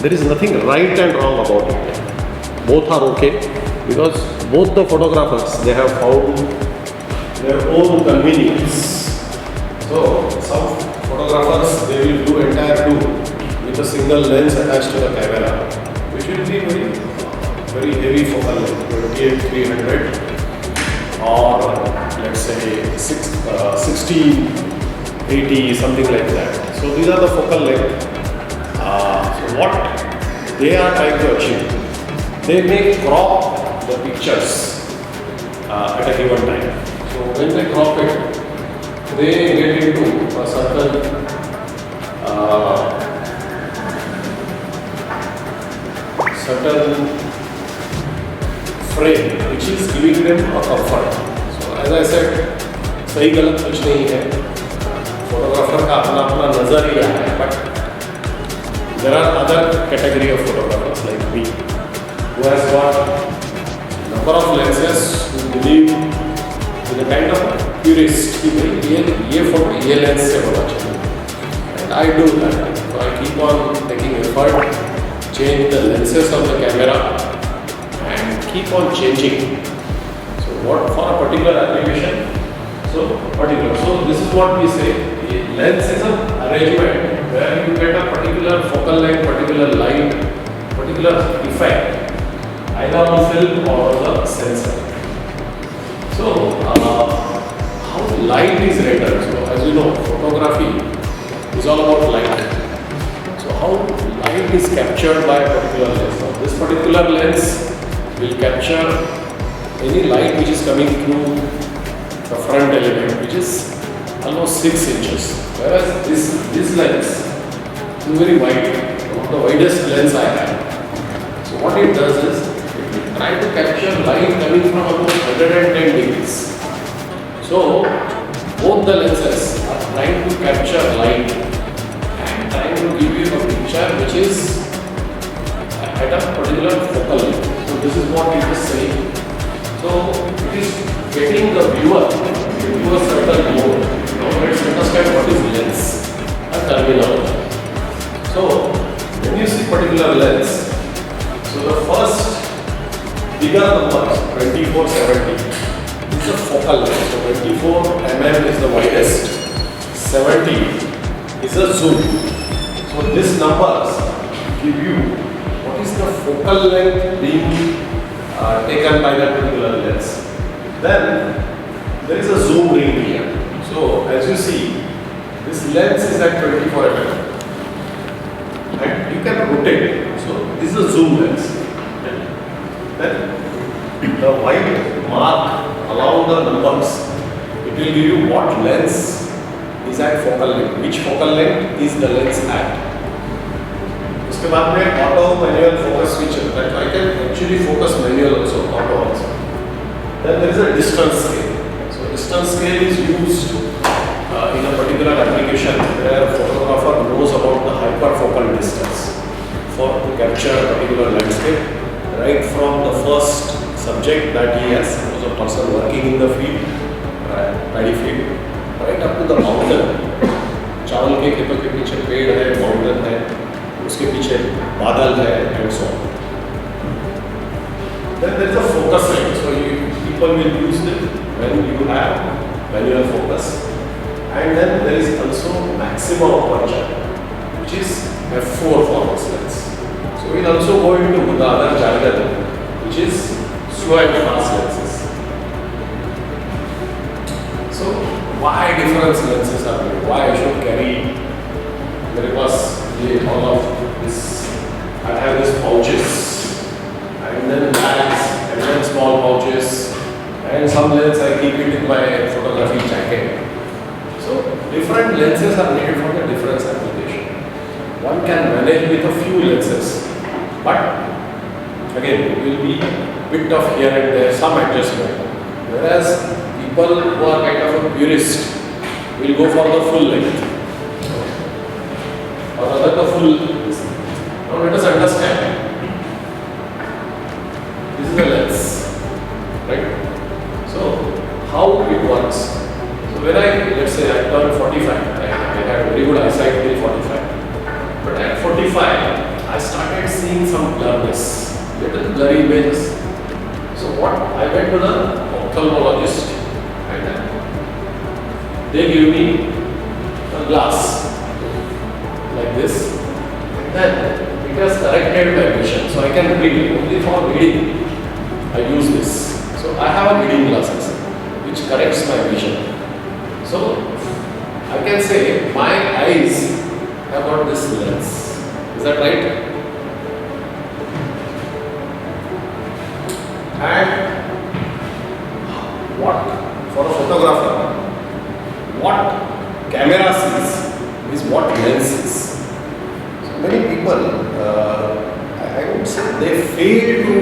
there is nothing right and wrong about it. Both are okay because both the photographers, they have found their own convenience. So some photographers, they will do entire tour with a single lens attached to the camera, which will be very heavy focal length, 28-300 or let's say 16-80, something like that. So these are the focal length. So what they are trying to achieve, they may crop the pictures at a given time. So when they crop it, they get into a certain frame which is giving them a comfort. So as I said, सही गलत कुछ नहीं है, photographer का अपना अपना नजरिया है, but there are other category of photographers like me who has got number of lenses, who believe in a kind of purist कि भाई ये फोटो ये लेंस से होना चाहिए, and I do that. So I keep on taking effort, change the lenses of the camera and keep on changing. So what for a particular application? So this is what we say, lens is an arrangement where you get a particular focal length, particular light, particular effect either on film or the sensor. So how light is rendered? So as you know, photography is all about light. So how light is captured by a particular lens. Now, this particular lens will capture any light which is coming through the front element, which is almost 6 inches. Whereas this lens is very wide, one of the widest lens I have. So what it does is, it will try to capture light coming from about 110 degrees. So both the lenses are trying to capture light and trying to give you a picture which is at a particular focal length. So this is what it is saying. So it is getting the viewer into a certain mode. Now let's understand what is lens, a terminology. So when you see particular lens, so the first bigger number, 24-70, is a focal length. So 24 mm is the widest, 70 is a zoom. So these numbers give you what is the focal length being taken by that particular lens. Then there is a zoom ring here. So as you see, this lens is at 24 mm and you can rotate it. So this is a zoom lens. Then the white mark along the numbers, it will give you what lens is at focal length, which focal length is the lens at. उसके बाद में auto manual focus switch है, that I can actually focus manual also, auto also. Then there is a distance scale. So distance scale is used in a particular application where a photographer knows about the hyperfocal distance to capture a particular landscape, right from the first subject that he has, was a person working in the field, paddy field, right up to the mountain. चावल के खेतों के पीछे पेड़ है, mountain है, उसके पीछे बादल है, and so on. Then there is a focus range. So people will use it when you have manual focus. And then there is also maximum aperture, which is f4 for this lens. So we'll also go into the other jargon, which is slow and fast lenses. So why different lenses are made? Why I should carry? There was all of this. I have these pouches, and then bags, and then small pouches, and some lens I keep it in my photography jacket. So different lenses are made for the different application. One can manage with a few lenses, but again it will be a bit of here and there, some adjustment. Whereas people who are kind of a purist will go for the full length, or rather the full. Now let us understand. This is a lens, right? So how it works? So when let's say I turn 45, I had very good eyesight till 45. But at 45, I started they give me a glass like this, then it has corrected my vision, so I can read. Only for reading I use this. So I have a reading glasses which corrects my vision. So I can say my eyes have got this lens. Is that right? And what for a photographer, what camera sees is what lens is. So many people, I would say, they fail to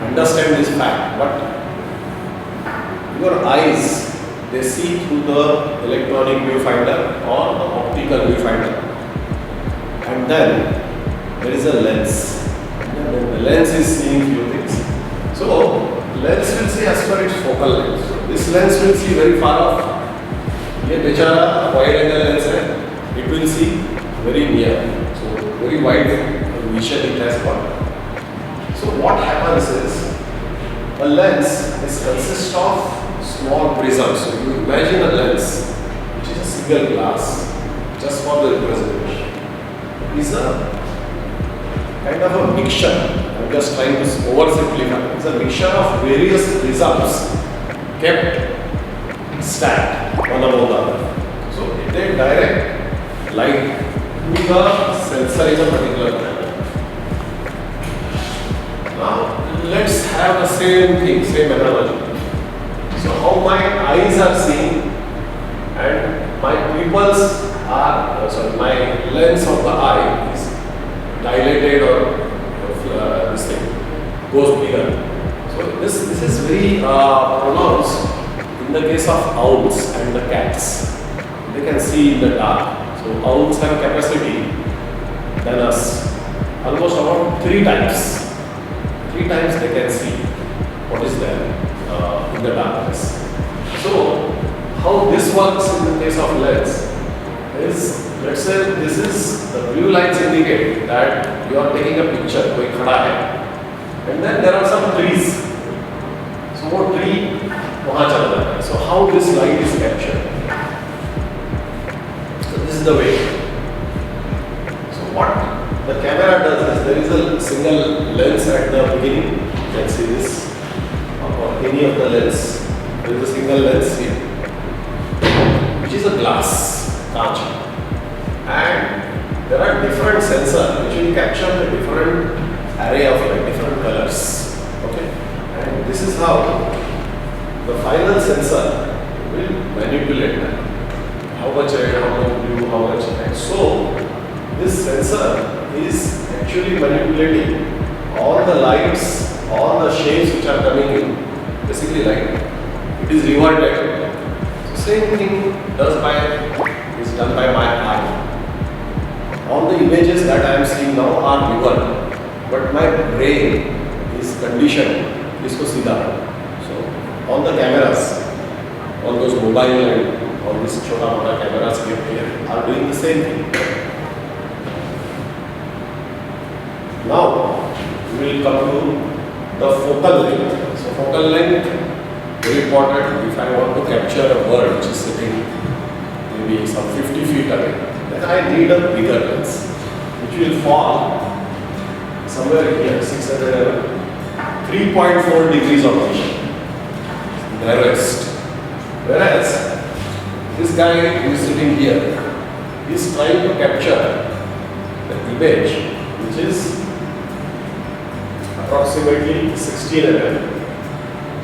understand this fact, but your eyes, they see through the electronic viewfinder or the optical viewfinder, and then there is a lens, and then the lens is seeing few things. So lens will see as per its focal length. So this lens will see very far off. ये बेचारा wide angle lens है, it will see very near. So very wide vision it has got. So what happens is, a lens consists of small prisms. So you imagine a lens which is a single glass, just for the representation, is a kind of a mixture. I'm just trying to oversimplify. It's a mixture of various prisms kept stacked one above the other. So they direct light to the sensor in a particular manner. Now let's have the same thing, same analogy. So how my eyes are seeing and my pupils are, my lens of the eye is dilated or this thing goes bigger. So this is very pronounced in the case of owls and the cats. They can see in the dark. So owls have capacity than us, almost about 3 times. 3 times they can see what is there in the darkness. So how this works in the case of lens is, let's say this is the blue lines indicate that you are taking a picture, koi khada hai, and then there are some trees. So wo tree wahan chala jata hai. So how this light is captured? So this is the way. So what the camera does is, there is a single lens at the beginning. You can see this, or any of the lens. There is a single lens here, which is a glass, kaanch, and there are different sensors which will capture the different array of light, different colors. Okay, and this is how the final sensor will manipulate that. How much red, how much blue, how much, and so this sensor is actually manipulating all the lights, all the shapes which are coming in, basically light. It is rewarded. So same thing is done by my eye. All the images that I am seeing now are rewarded, but my brain is conditioned isko सीधा. So all the cameras, all those mobile and all these छोटा मोटा cameras here are doing the same thing. Now we will come to the focal length. So focal length, very important. If I want to capture a bird which is sitting maybe some 50 feet away, then I need a bigger lens which will fall somewhere here, 3.4 degrees of vision, narrowest. Whereas this guy who is sitting here is trying to capture the image which is approximately 16 mm.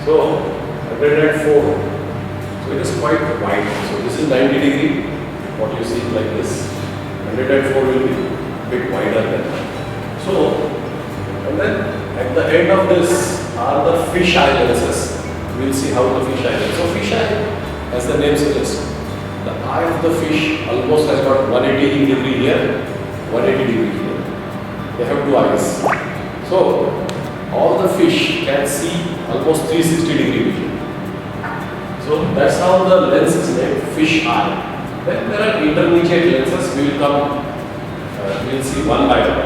So 104. So it is quite wide. So this is 90 degree. What you see like this, 104 will be a bit wider than that. So, and then at the end of this are the fisheye lenses. We will see how the fisheye lens. So fisheye, as the name suggests, the eye of the fish almost has got 180 degree here, 180 degree here. They have 2 eyes. So all the fish can see almost 360 degree vision. So that's how the lens is named fisheye. Then there are intermediate lenses. We will come, we will see one by one.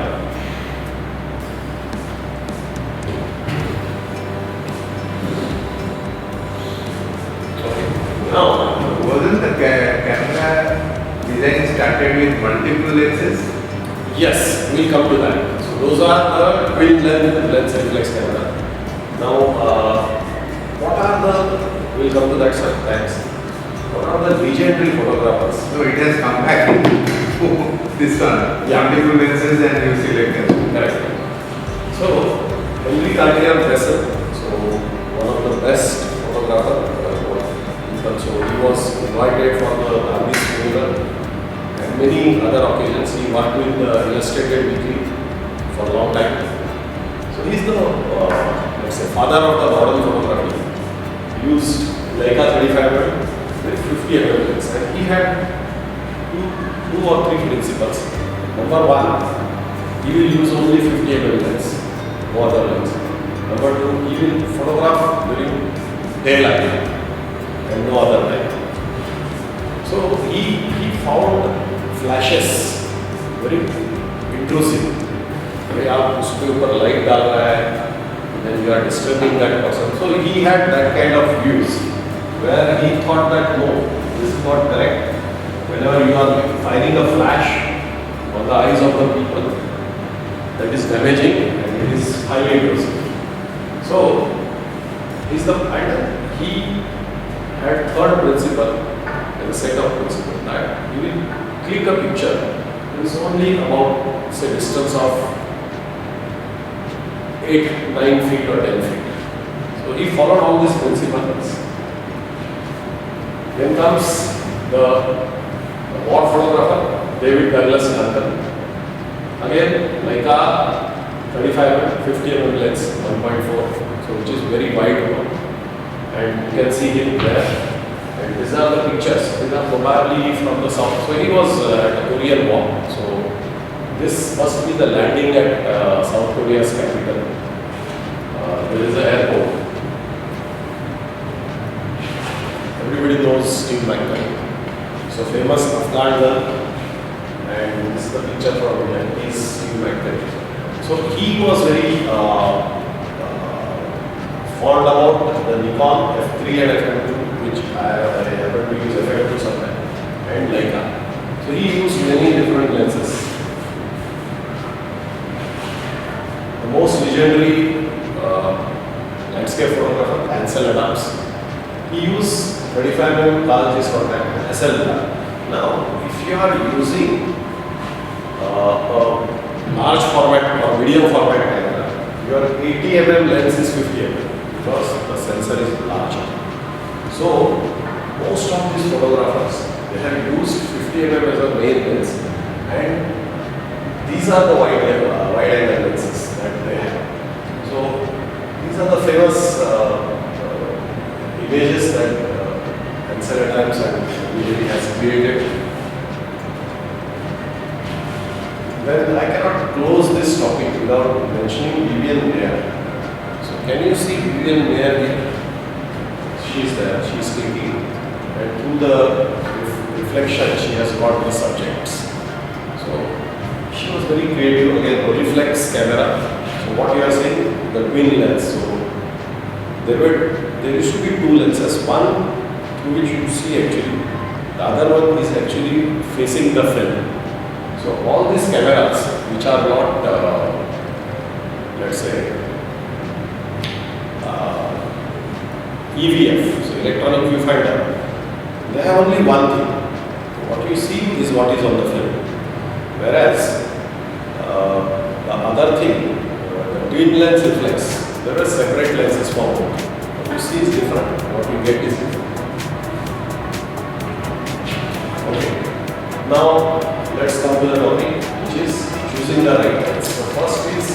Okay. Now, wasn't the started with multiple lenses? Yes, we'll come to that. So those are the twin lens reflex camera. Now, what are the? We'll come to that thanks. What are the legendary photographers? So it has come back to this one. Yeah. Multiple lenses and you selected. Correct. So, Henry Cartier-Bresson, so one of the best photographers. So he was invited for the Army's funeral and many other occasions. He worked with the Illustrated Weekly for a long time. So he's the let's say father of the modern photography. He used Leica 35mm with 50mm lens, and he had two or three principles. Number one, he will use only 50mm lens, no other lens. Number two, he will photograph during daylight and no other time. So he found flashes very intrusive. अरे आप उसके ऊपर light डाल रहा है, then you are disturbing that person. So he had that kind of views where he thought that no, this is not correct. Whenever you are firing a flash on the eyes of the people, that is damaging and it is highly intrusive. So he's the and he had third principle and a set of principles that you will click a picture. It is only about say distance of 8, 9 feet or 10 feet. So he followed all these principles. Then comes the war photographer, David Douglas Duncan. Again, Leica 35mm, 50mm lens, 1.4, so which is very wide one. And you can see him there. And these are the pictures. These are probably from the south. So he was at the Korean War. So this must be the landing at South Korea's capital. There is an airport. Everybody knows Steve McQueen. So famous Afghan gun. And this is the picture from him. He's Steve McQueen. So he was very fond about the Nikon F3 and F2, which I happened to use F2 sometime, and Leica. So he used many different lenses. The most legendary landscape photographer, Ansel Adams, he used 35mm Carl Zeiss contact SL. Now, if you are using a large format or medium format camera, your 80mm lens is 50mm. Because the sensor is larger. So most of these photographers, they have used 50mm as a main lens, and these are the wide angle lenses that they have. So these are the famous images that Ansel Adams and Vivian has created. Well, I cannot close this topic without mentioning Vivian Mayer. Can you see Vivian Mayer here? She is there, she is taking, and through the reflection she has got the subjects. So she was very creative. Again, reflex camera. So what you are saying, the twin lens. So there used to be two lenses, one through which you see actually, the other one is actually facing the film. So all these cameras which are not, let's say, EVF, so electronic viewfinder, they have only one thing. What you see is what is on the film. Whereas the other thing, the twin lens reflex, there are separate lenses for both. What you see is different, what you get is different. Okay. Now let's come to the topic, which is choosing the right lens. So first is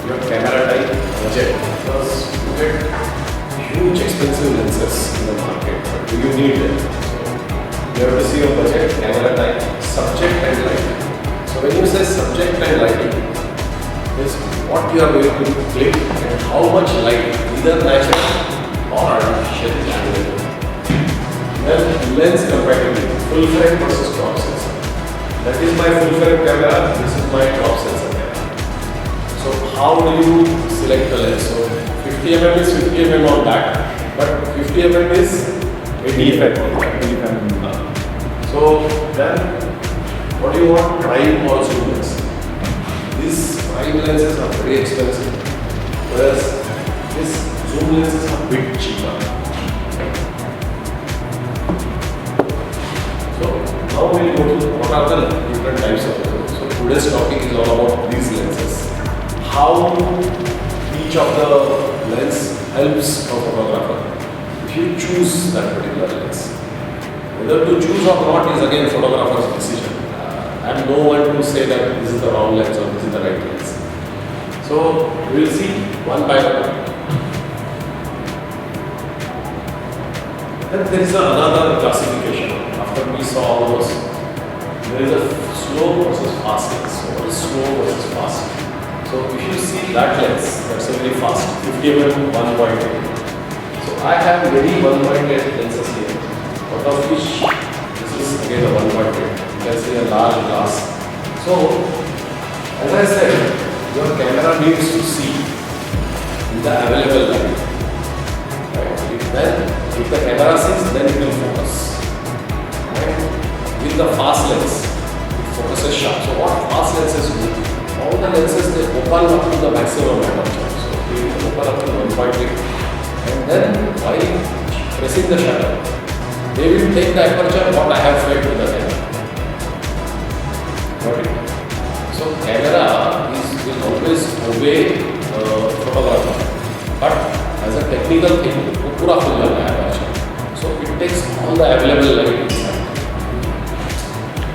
your camera type, budget. Because you get huge expensive lenses in the market, but do you need them? So you have to see your budget, camera type, subject and lighting. So when you say subject and lighting, is what you are going to click and how much light, either natural or artificial is available. Then lens compatibility, full frame versus crop sensor. That is my full frame camera, this is my crop sensor camera. So how do you select the lens? So 50mm is 50mm on that, but 50mm is 80mm on that. So then What do you want? Prime or zoom lens? These prime lenses are very expensive, whereas these zoom lenses are a bit cheaper. So now we'll go to what are the different types of lenses. So today's topic is all about these lenses. How each of the lens helps a photographer if you choose that particular lens. Whether to choose or not is again photographer's decision. I am no one to say that this is the wrong lens or this is the right lens. So we will see one by one. Then there is another classification. After we saw all those, there is a slow versus fast lens. So what is slow versus fast? So if you see that lens, that's a very fast, 50 mm 1.8. So I have very 1.8 lenses here, out of which this is again a 1.8. You can see a large glass. So as I said, your camera needs to see in the available light. Right? If the camera sees, then it will focus. Right? With the fast lens, it focuses sharp. So what fast lenses do? All the lenses, they open up to the maximum aperture. So they open up to 1.8, and then while pressing the shutter, they will take the aperture what I have fed to the camera. Got it? So camera will always obey photographer, but as a technical thing, वो पूरा खुल जाता है aperture. So it takes all the available light inside.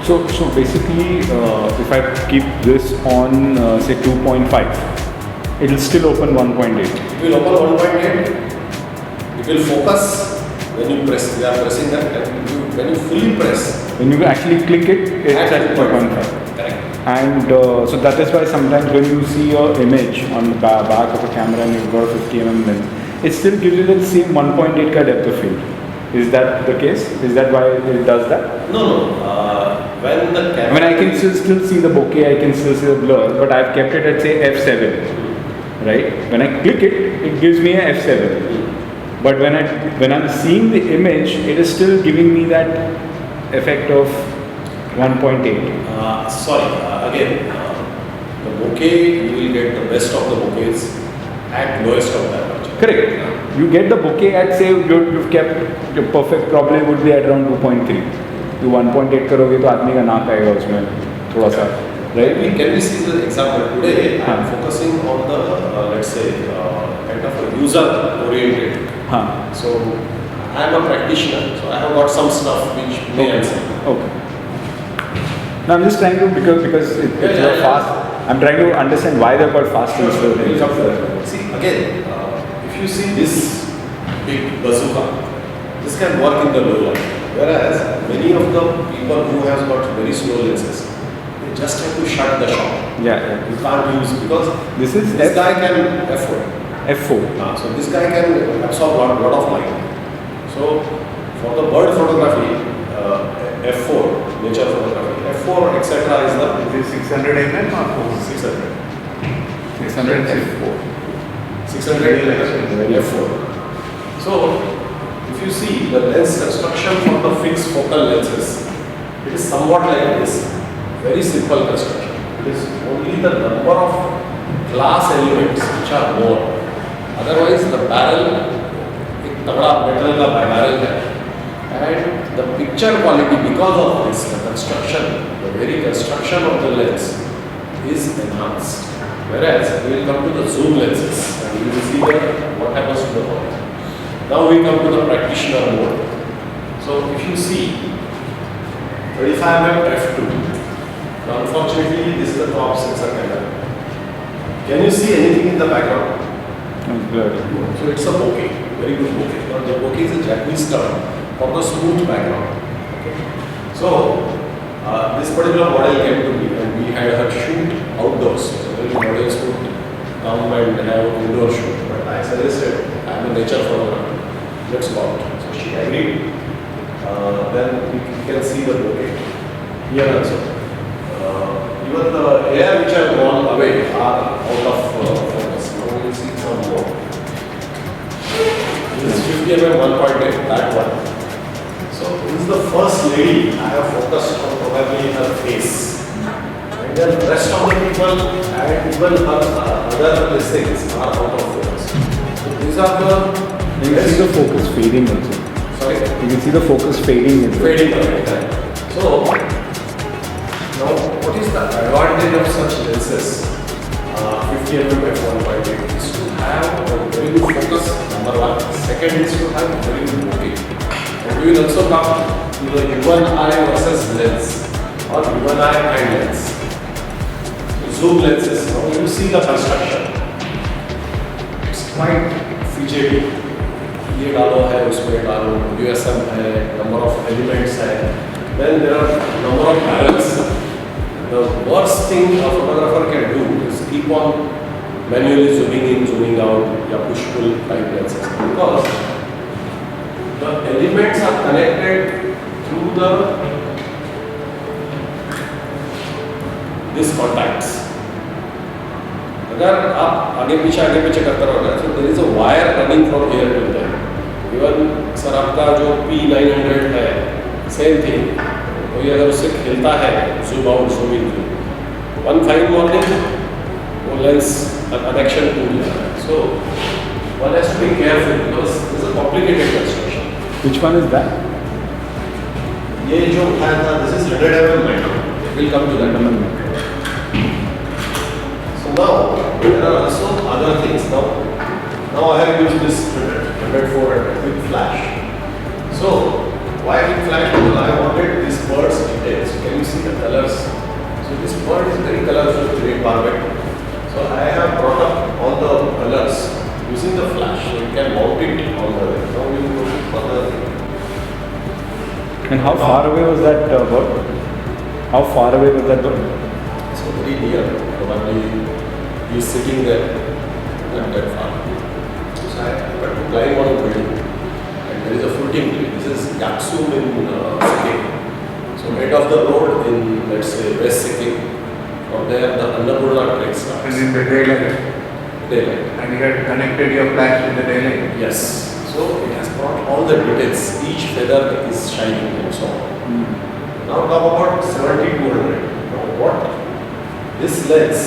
So basically, if I keep this on say 2.5, it will still open 1.8. It will open 1.8. It will focus when you press. We are pressing that, and when you fully press. When you actually click it, it's at 2.5. Correct. And so that is why sometimes when you see your image on the back of a camera and you've got a 50 mm lens, it still gives you the same 1.8 ka depth of field. Is that the case? Is that why it does that? No. When the camera... When I can still see the bokeh, I can still see the blur, but I've kept it at say f7, right? When I click it, it gives me a f7. But when I'm seeing the image, it is still giving me that effect of 1.8. Again, the bokeh, you will get the best of the bokehs at lowest of the aperture. Correct. You get the bokeh at say you've kept your perfect probably would be at around 2.3. You 1.8 करोगे तो आदमी का नाक आएगा उसमें थोड़ा सा, right? Can we see the example today? I am focusing on the let's say kind of a user oriented. So I am a practitioner, so I have got some stuff which may answer. Okay. Now I'm just trying to because it's fast. I'm trying to understand why they're called fast and slow. See again, if you see this big bazooka, this can work in the low light. Whereas many of the people who have got very slow lenses, they just have to shut the shot. Yeah. You can't use because this guy can F4. F4. So this guy can absorb a lot of light. So for the bird photography, F4, nature photography, F4 etc. is the... Is it 600 mm or 600. 600 F4. 600 F4. So if you see the lens construction for the fixed focal lenses, it is somewhat like this. Very simple construction. It is only the number of glass elements which are more. Otherwise, the barrel, एक तगड़ा metal का barrel है, and the picture quality because of this, the construction, the very construction of the lens is enhanced. Whereas we will come to the zoom lenses and we will see what happens to the body. Now we come to the practitioner mode. So if you see 35 mm f2, now unfortunately this is the top sensor camera. Can you see anything in the background? So it's a bokeh, very good bokeh. Now the bokeh is a Japanese term for the smooth background. Okay. So this particular model came to me and we had her shoot outdoors. So many models would come and have indoor shoot, but I suggested I am a nature photographer. Let's go out. So she agreed. Then we can see the bokeh here also. Even the air which have gone away are out of focus. Now we will see some more. This is 50 mm 1.8, that one. So So this is the first lady I have focused on, probably her face. And then the rest of the people and even her other listings are out of focus. So these are the You can see the focus fading also. sorry You can see the focus fading as well. fading away. So now what is the advantage of such lenses? 50 mm f1.8 is to have a very good focus, number one. Second is to have very good bokeh. And we will also come to the human eye versus lens or human eye and lens. Zoom lenses, now you see the construction. It's quite fidgety. ये डालो है उसमें डालो USM है number of elements है then there are number of barrels. The worst thing a photographer can do is keep on manually zooming in, zooming out या push pull type lenses because the elements are connected through the these contacts. अगर आप आगे पीछे करते रहो ना तो there is a wire running from here to there. Even sir आपका जो P900 है सेम थिंग कोई अगर उससे खेलता है zoom out zoom in one fine morning वो लेंस कनेक्शन टूट जाता है so one has to be careful because this is a complicated construction. Which one is that? ये जो है था this is 100 mm micro. We'll come to that. So now there are also other things. Now I have used this 100-400 with flash. So why with flash? Because I wanted this bird's details. Can you see the colors? So this bird is very colorful, very barbed. So I have brought up all the colors using the flash. So you can mount it on the way. Now we will go to further. And how far away was that bird? How far away was that bird? So very near. Probably he is sitting there, not that far. So I have to climb on a building. And there is a footing tree. This is Yaksum in Sikkim. So head of the road in, let's say, West Sikkim. From there, the Annapurna trek starts. And in the daylight. Daylight. And you had connected your flash with the daylight. Yes. So it has brought all the details. Each feather is shining and so on. Now talk about 70-200. Now what? This lens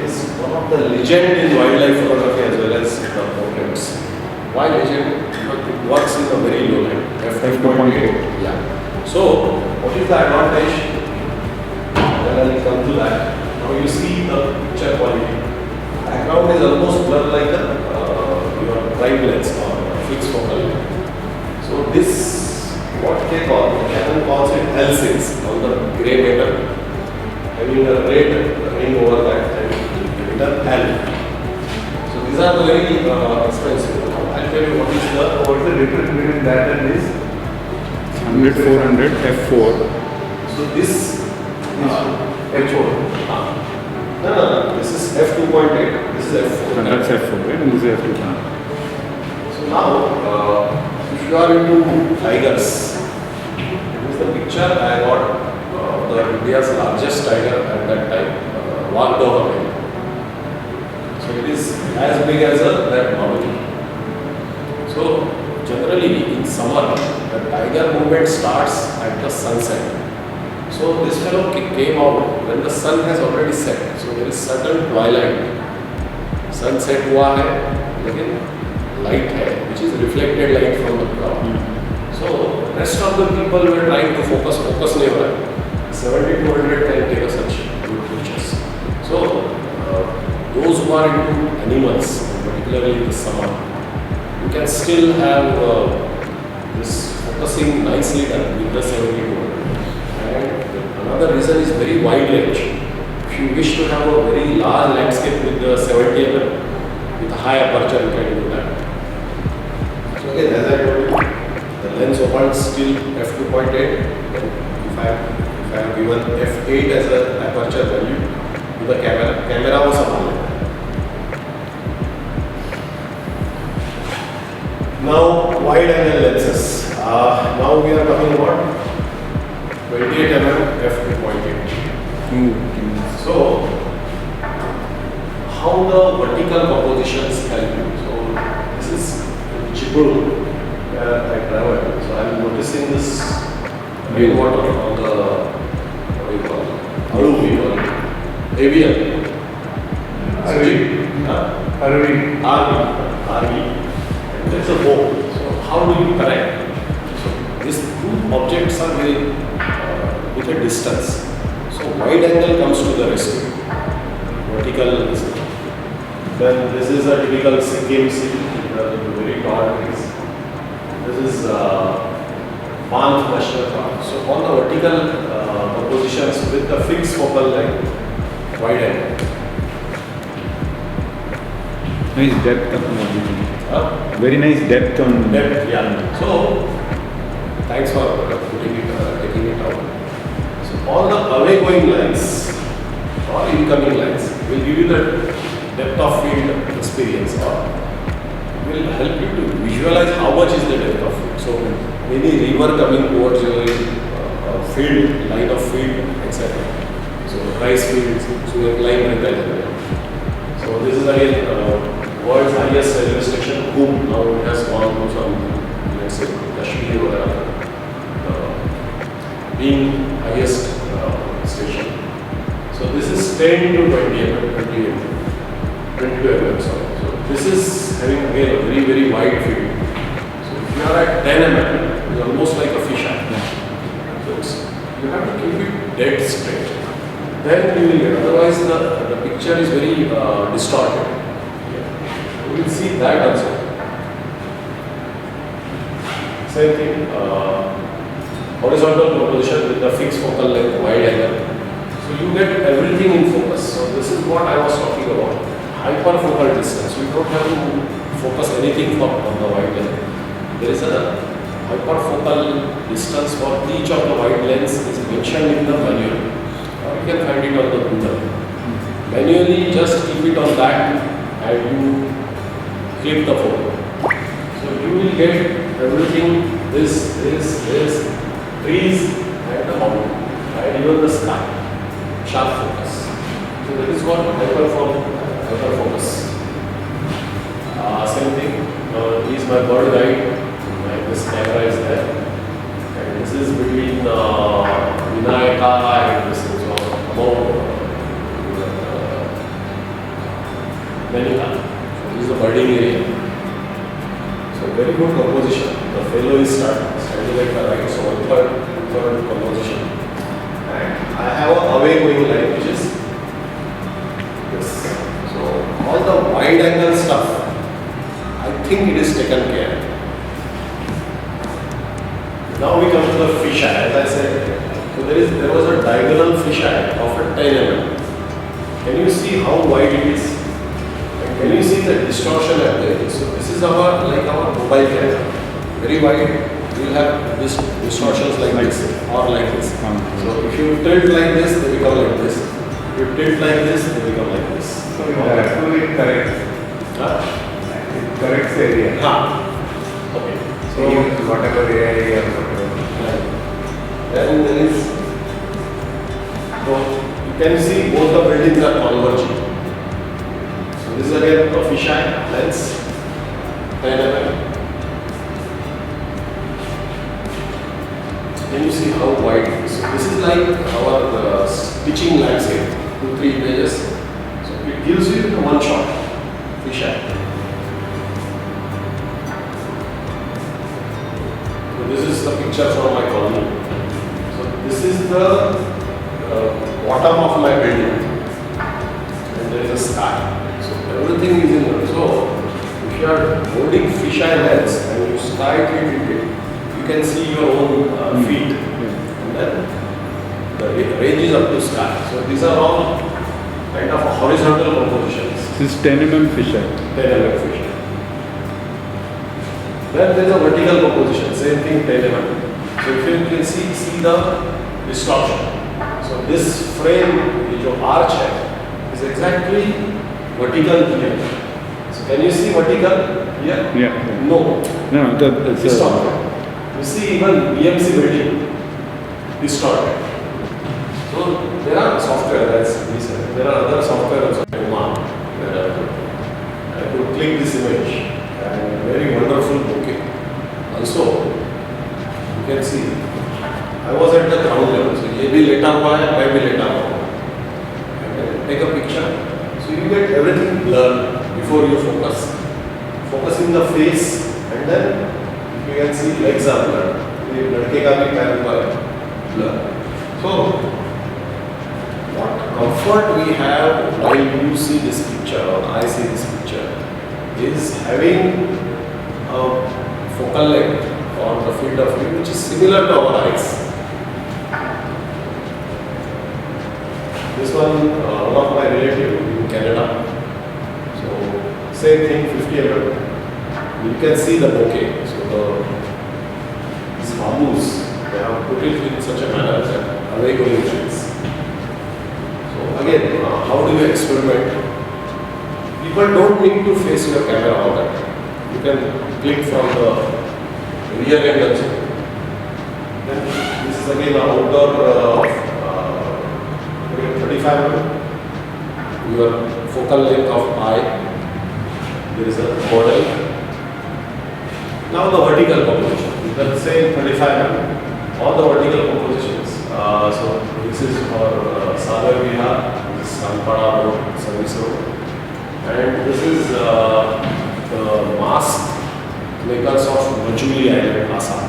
is one of the legend in wildlife photography as well as the portraits. Why legend? Because it works in a very low light. f2.8. Yeah. So what is the advantage? Then I'll come to that. Now you see the picture quality. Background is almost blurred like your prime lens or fixed focal length. So this, what they call, Canon calls it L6 on the grey matter, having a red ring over that and written L. So these are the very expensive. I'll tell you what is the. What's the difference between that and this? 100-400 f4. So this F4. no. This is f2.8. This is f4. And that's f4, right? And this is f2. So now, if you are into tigers, this is the picture I got the India's largest tiger at that time, Wagdoha. So it is as big as that mountain. So generally in summer, the tiger movement starts at the sunset. So this fellow came out when the sun has already set. So there is certain twilight. Sunset हुआ है, लेकिन light है, which is reflected light from the ground. So rest of the people were trying to focus नहीं हो रहा है. 70-200 can take such good pictures. So those who are into animals, particularly in the summer, you can still have this focusing nicely done with the 70-200. And another reason is very wide range. If you wish to have a very large landscape with the 70 mm with a high aperture, you can do that. So again, as I told you, the lens opens still f2.8. If I have given f8 as an aperture value to the camera was on. Now wide angle lenses. Now we are talking about 28 mm f2.8. So, how the vertical compositions help you? So, this is Chibur where I travel. So, I am noticing this rainwater on the, what do you call it, alluvium or avian. Arvi. And there's a bow. So how do you connect? So these two objects are very with a distance. So wide angle comes to the rescue. Vertical is. Then this is a typical Sikkim sea, the very tall trees. This is Banff National Park. So all the vertical compositions with the fixed focal length, wide angle. Nice depth on everything. Very nice depth on Depth, yeah. So thanks for taking it out. So all the away going lines or incoming lines will give you the depth of field experience or will help you to visualize how much is the depth of field. So any river coming towards your field, line of field, etc. So rice fields, so your line rectangle. So this is again world's highest railway station, Coombe. Now it has gone to some, let's say, Kashmir or being highest station. So this is 10 to 20 mm, 22 mm. So this is having again a very, very wide field. So if you are at 10 mm, it's almost like a fisheye. So you have to keep it dead straight. Then you will get, otherwise the picture is very distorted. You will see that also. Same thing, horizontal composition with the fixed focal length, wide angle. So you get everything in focus. So this is what I was talking about. Hyperfocal distance. You don't have to focus anything on the wide length. There is a hyperfocal distance for each of the wide lengths is mentioned in the manual. Or you can find it on the Google. Manually, just keep it on that and you click the photo. So you will get everything, this, trees and the mountain and even the sky. Sharp focus. So that is what hyperfocus. Same thing, this is my bird guide. This camera is there. And this is between Vinayaka and this is about Manika. This is the birding area. So very good composition. The fellow is standing at the right, so one-third composition. And I have a away going line which is this. So all the wide angle stuff, I think it is taken care. Now we come to the fisheye, as I said. So there was a diagonal fisheye of a 10 mm. Can you see how wide it is? And can you see the distortion at the edge? So this is our mobile camera. Very wide. You will have this distortions like this or like this. So if you tilt like this, they become like this. If you tilt like this, they become like this. So it corrects. It corrects the area. Okay. So use whatever area or whatever. Then there is, so you can see both the buildings are converging. So this is again a fisheye lens, 10 mm. Can you see how wide it is? So this is like our stitching landscape, 2-3 pages. So it gives you one shot, fisheye. This is the picture from my colony. So this is the bottom of my building, and there is a sky. So everything is in there. So if you are holding fisheye lens and you strike it into it, you can see your own feet, and then the range is up to sky. So these are all kind of horizontal compositions. This is 10 mm fisheye. 10 mm fisheye. Then there is a vertical composition, same thing 10 mm. So if you can see the distortion. So this frame, which is arch is exactly vertical here. So can you see vertical here? Yeah. No. No, it's distorted. You see even BMC building distorted. So there are software that's there are other software also. I could click this image. And very wonderful bouquet. Also, you can see, I was at the ground level, so ये भी लेटा हुआ है, मैं भी लेटा हुआ हूँ. Take a picture. So you get everything blurred before you focus. Focus in the face, and then you can see legs are blurred. ये लड़के का भी पैर ऊपर है, blur. So what comfort we have while you see this picture or I see this picture is having a focal length on the field of view which is similar to our eyes. This one of my relative in Canada. So same thing, 50 mm. You can see the bokeh. So these bamboos, they have put it in such a manner that away going lens. So again, how do you experiment? People don't need to face your camera all the time. You can click from the rear end also. Then this is again an outdoor 35 mm. Your focal length of eye. There is a model. Now the vertical composition. The same 35 mm. All the vertical compositions. So this is for Sagar Vihar. This is Sanpada Road, Service Road. And this is the mask makers of Majuli Island, Assam.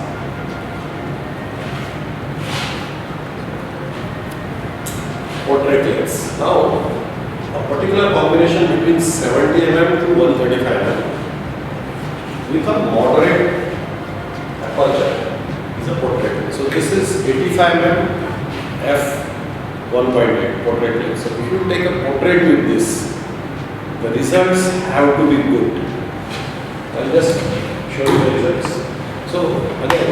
Portrait lens. Now, a particular combination between 70 mm to 135 mm with a moderate aperture is a portrait lens. So this is 85 mm f1.8 portrait lens. So if you take a portrait with this, the results have to be good. I'll just show you the results. So again,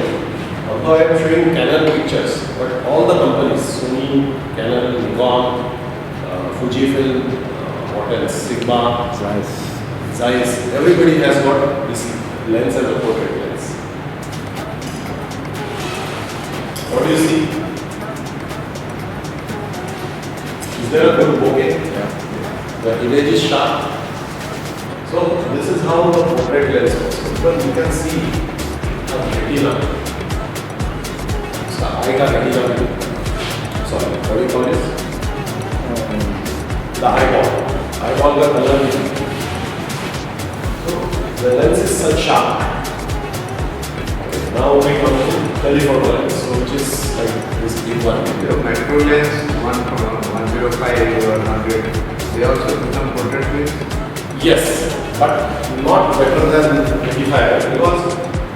although I am showing Canon pictures, but all the companies, Sony, Canon, Nikon, Fujifilm, what else, Sigma, Zeiss, everybody has got this lens as a portrait lens. What do you see? Is there a good bokeh? Yeah. The image is sharp. So this is how the portrait lens works. Because you can see a retina. Eye का retina view. Sorry, what do you call this? The eyeball. Eyeball का color view. So the lens is such sharp. Okay, now we come to telephoto lens, so which is like this big one. The macro lens 105 or 100. They also become portrait lens. Yes, but not better than 85 because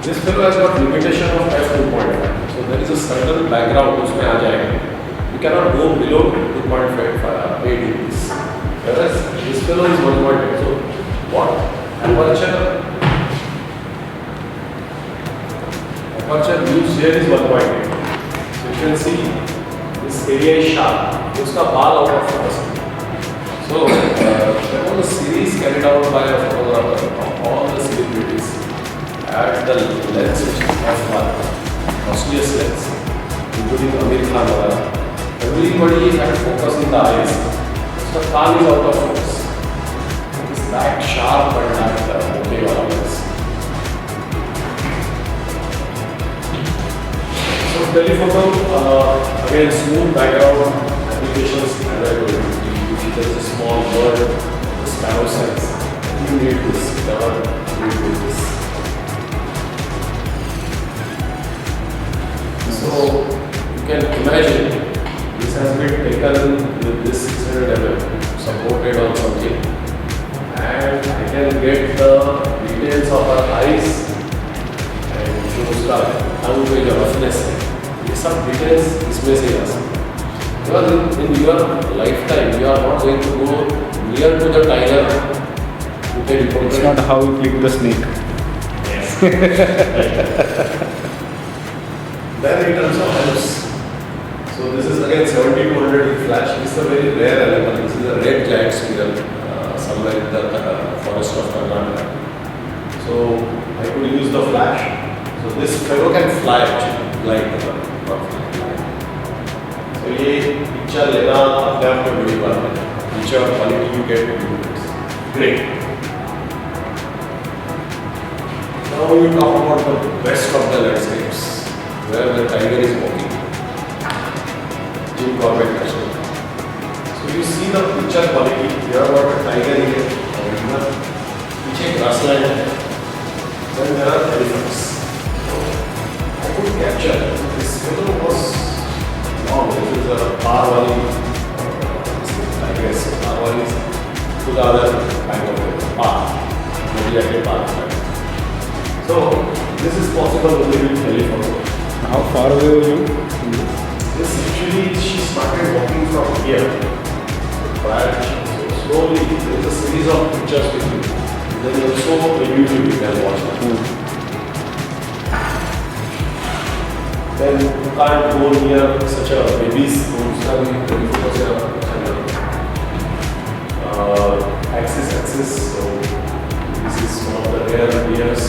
this fellow has got limitation of f2.5. So there is a certain background उसमें आ जाएगा. You cannot go below 2.5 degrees. Whereas this fellow is 1.8. So what aperture used here is 1.8. So you can see this area is sharp. उसका बाल out of focus. So there was a series carried out by a photographer of all the celebrities at the lens which is f1, costliest lens, including Amir Khan. Everybody had focus in the eyes. So the car is out of focus. It is that sharp and that okay lens. So telephoto, again smooth background applications and I told you. There is a small bird, the sparrow size. You need this, you need this. So you can imagine this has been taken with this 600 mm supported on something, and I can get the details of our eyes and shows the tongue with the roughness. These are details इसमें से आ सकते. Because in your lifetime, you are not going to go near to the tiger to take portrait. It's not how you click the snake. Yes. Then it also helps. So this is again 7200 flash. This is a very rare element. This is a red giant squirrel somewhere in the forest of Karnataka. So I could use the flash. So this fellow can fly actually, like not fly. So ये picture लेना अपने आप में बड़ी बात है. Picture quality you get great. Now we talk about the best of the landscapes where the tiger is walking. bar wali, I guess bar wali is to the other kind of path, maybe at a path. So this is possible only with telephoto. How far away were you? This actually, she started walking from here. Prior, so slowly, there is a series of pictures with you. Then also on YouTube you can watch it. Then you can't go near such a baby's axis. So this is one of the rare beers.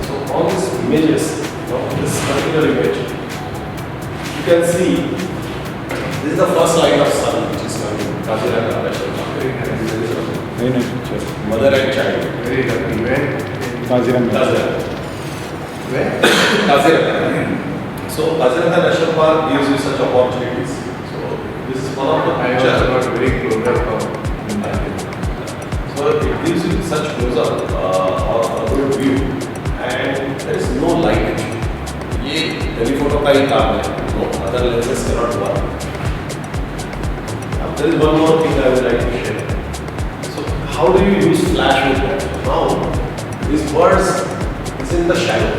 So all these images, this particular image, you can see this is the first line of sun which is coming. Kaziranga National Park. Very nice picture. Mother and child. Very lucky. Where? Kaziranga. Where? Kaziranga. So Kaziranga National Park gives you such opportunities. So this is one of the I pictures. was not very close up. So it gives you such close-up or a good view, and there is no light actually. ये telephoto का ही काम है. No other lenses cannot work. Now there is one more thing I would like to share. So how do you use flash with that? Now these birds is in the shadow.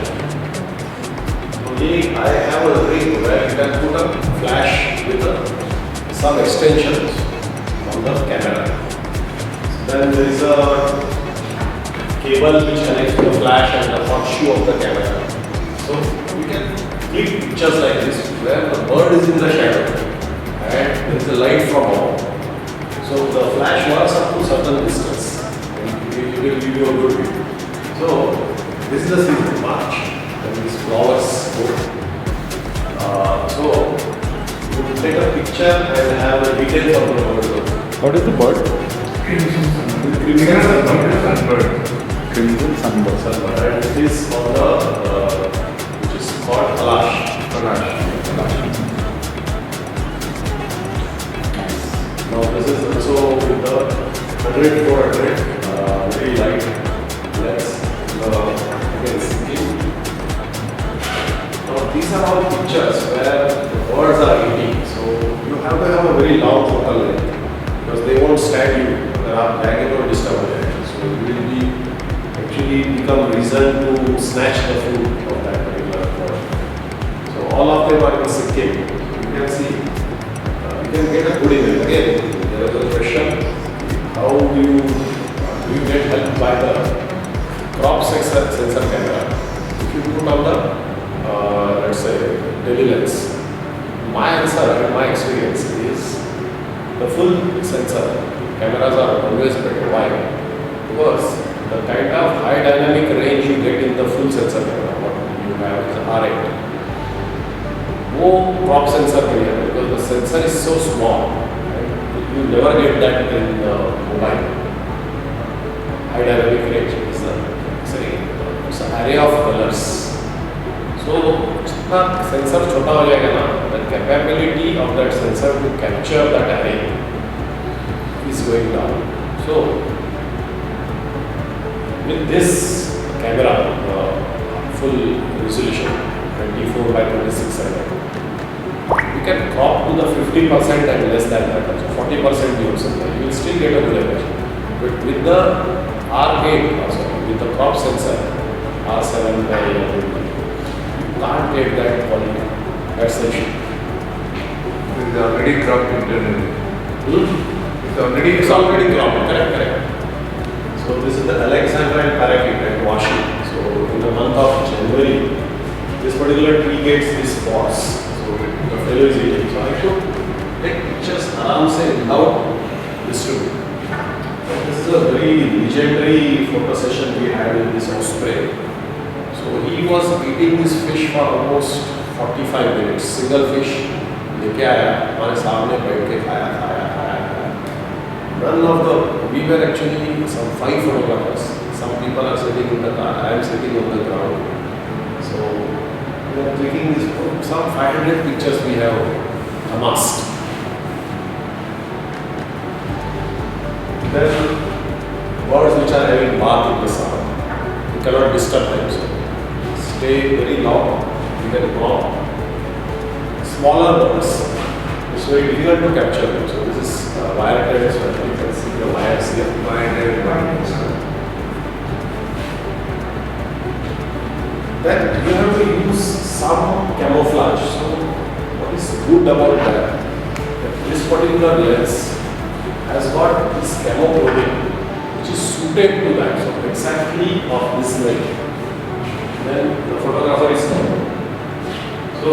So I have a ring where you can put a flash with some extensions on the camera. Then there is a cable which connects to the flash and the hot shoe of the camera. So we can click pictures like this where the bird is in the shadow and there is a light from above. So the flash works up to certain distance and it will give you a good view. So this is the season, March, and these flowers go. So you take a picture and have a detail of the bird. What is the bird? Crimson sunbird. Crimson sunbird. And it is on the which is called Kalash. Now this is also with the 100-400 very light lens. Again, sinking. Now these are all pictures where the birds are eating. So you have to have a very long focal length because they won't stand you. There are dragging or disturbance. So you will be actually become reason to snatch the food of that particular bird. So all of them are in Sikkim. You can see, you can get a good image. Again, there is a question: how do you get help by the crop sensor camera? If you put on the let's say daily lens, my answer and my experience is the full sensor cameras are always better. Why? Because the kind of high dynamic range you get in the full sensor camera, what you have is R8. No crop sensor here because the sensor is so small. Right? You never get that in the mobile. High dynamic range is it's an array of colors. So जितना sensor छोटा हो जाएगा ना, the capability of that sensor to capture that array is going down. So with this camera, full resolution 24 by 26 cm, we can crop to the 50% and less than that. So 40% you will still get a good image. But with the R8 also, with the crop sensor R7 by you can't get that quality. That's the issue. It is already cropped internally. It's already cropped. Correct. So this is the Alexandrine parakeet at Washi. So in the month of January, this particular tree gets these spots. So the fellow is eating. So I should take pictures around say without disturbing. This is a very legendary photo session we had in this osprey. So he was eating this fish for almost 45 minutes. Single fish लेके आया हमारे सामने बैठ के खाया. None of the, we were actually some 5 photographers. Some people are sitting in the car, I am sitting on the ground. So we are clicking this, some 500 pictures we have amassed. Then birds which are having bath in the summer, you cannot disturb them. So stay very long, you can crop. Smaller birds, it's very difficult to capture them. So this is wire trace, so you can see the wires here. Then you have to use some camouflage. So what is good about that? This particular lens has got this camo coating which is suited to that. So exactly of this length. Then the photographer is covered. So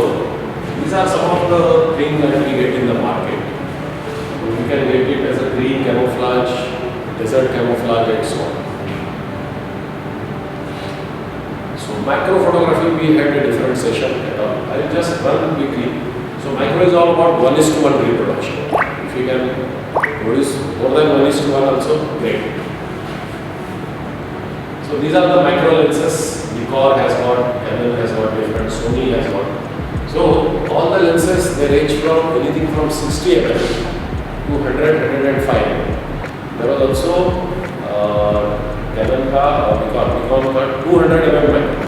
these are some of the things that we get in the market. So we can get it as a green camouflage, desert camouflage and so on. So macro photography we had a different session. I will just run quickly. So macro is all about 1:1 reproduction. If you can produce more than 1:1 also, great. So these are the macro lenses. Nikon has got, Canon has got different, Sony has got. So all the lenses they range from anything from 60 mm to 100, 105 mm. There was also Canon ka or Nikon ka 200 mm macro.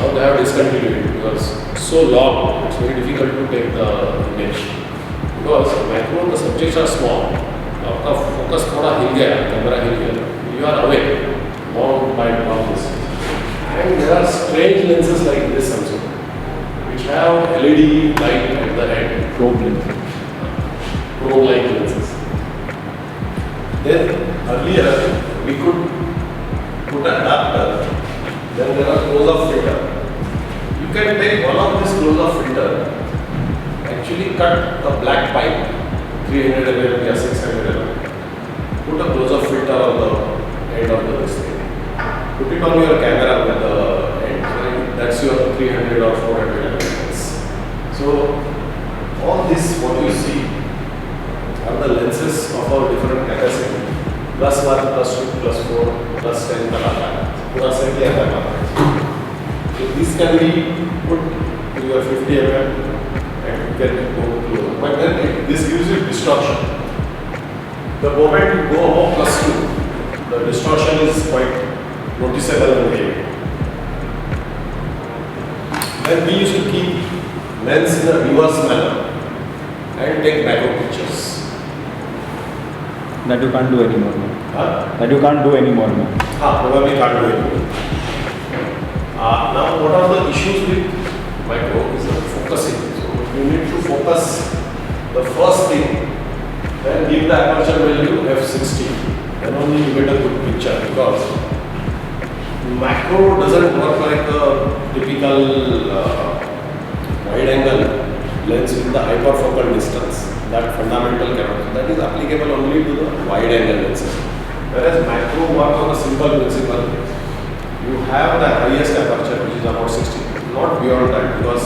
Now they have discontinued it because it's so long, it's very difficult to take the image. Because macro the subjects are small. आपका focus थोड़ा हिल गया, camera हिल गया. You are away, long by long distance. And there are strange lenses like this also, which have LED light at the end. Probe lenses. Probe light lenses. Then earlier we could put an adapter. Then there are close-up filter. You can take one of these close-up filter, actually cut a black pipe, 300 mm or 600 mm. Put a close-up filter on the end of the display. Put it on your camera with the end. So that's your 300 or 400 mm. So all this what you see are the lenses of our different capacity. +1, +2, +4, +10 तक आता है. पूरा set ही आता है. So this can be put to your 50 mm and you can go close. But then this gives you distortion. The moment you go above +2, the distortion is quite noticeable in the image. Then we used to keep lens in a reverse manner and take macro pictures. That you can't do anymore. That you can't do anymore. Probably can't do it. Now, what are the issues with macro is the focusing. So, you need to focus the first thing, then give the aperture value f60. Then only you get a good picture because macro doesn't work like a typical wide angle lens with the hyperfocal distance. That fundamental camera. That is applicable only to the wide angle lenses. Whereas macro work on a simple principle. You have the highest aperture which is about 60, not beyond that because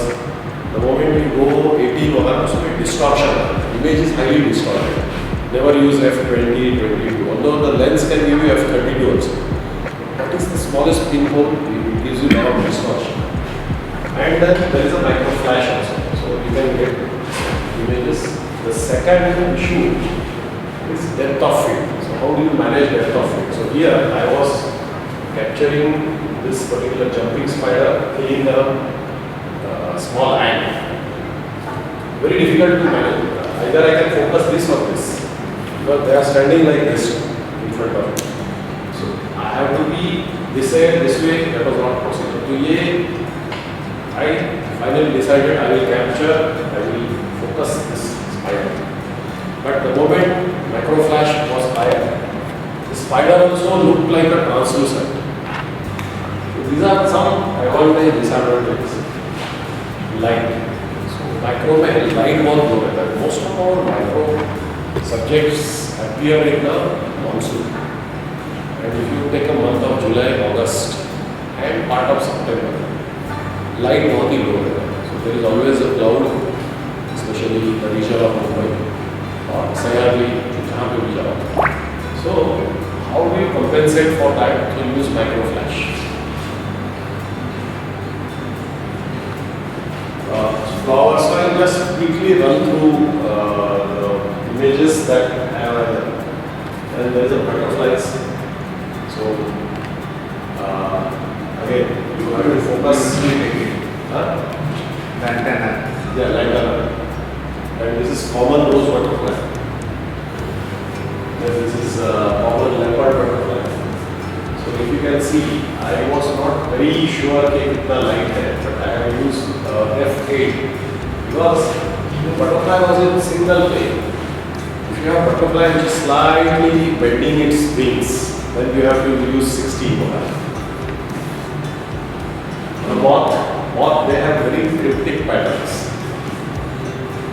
the moment you go 80 over, so distortion. Image is highly distorted. Never use f20, 22. Although the lens can give you f32 also. That is the smallest pinhole, it gives you a lot of distortion. And then there is a micro flash also. So you can get images. The second issue is depth of field. So how do you manage depth of field? So here I was capturing this particular jumping spider killing a small ant. Very difficult to manage. Either I can focus this or this. Because they are standing like this in front of me. So I have to be this way, that was not possible. So I finally decided I will capture, I will focus this spider. But the moment macro flash was higher, the spider also looked like a translucent. So these are some advantages, disadvantages. Light. So macro में light बहुत low रहता है. Most of our macro subjects appear in the monsoon. And if you take a month of July, August, and part of September, light बहुत ही low रहता है. So there is always a cloud, especially in the region of Mumbai or Sayali, जहाँ पे भी जाओ. So how do you compensate for that? So use macro flash. Flowers. So I'll just quickly run through the images that have and there is a butterflies. So again, you have to focus. Lantana. Yeah, lantana. And this is common rose butterfly. Then this is common leopard butterfly. So if you can see, I was not very sure that the light there, but I have used F8 because the butterfly was in single plane. If you have butterfly which is slightly bending its wings, then you have to use 16 for that. The moth, they have very cryptic patterns.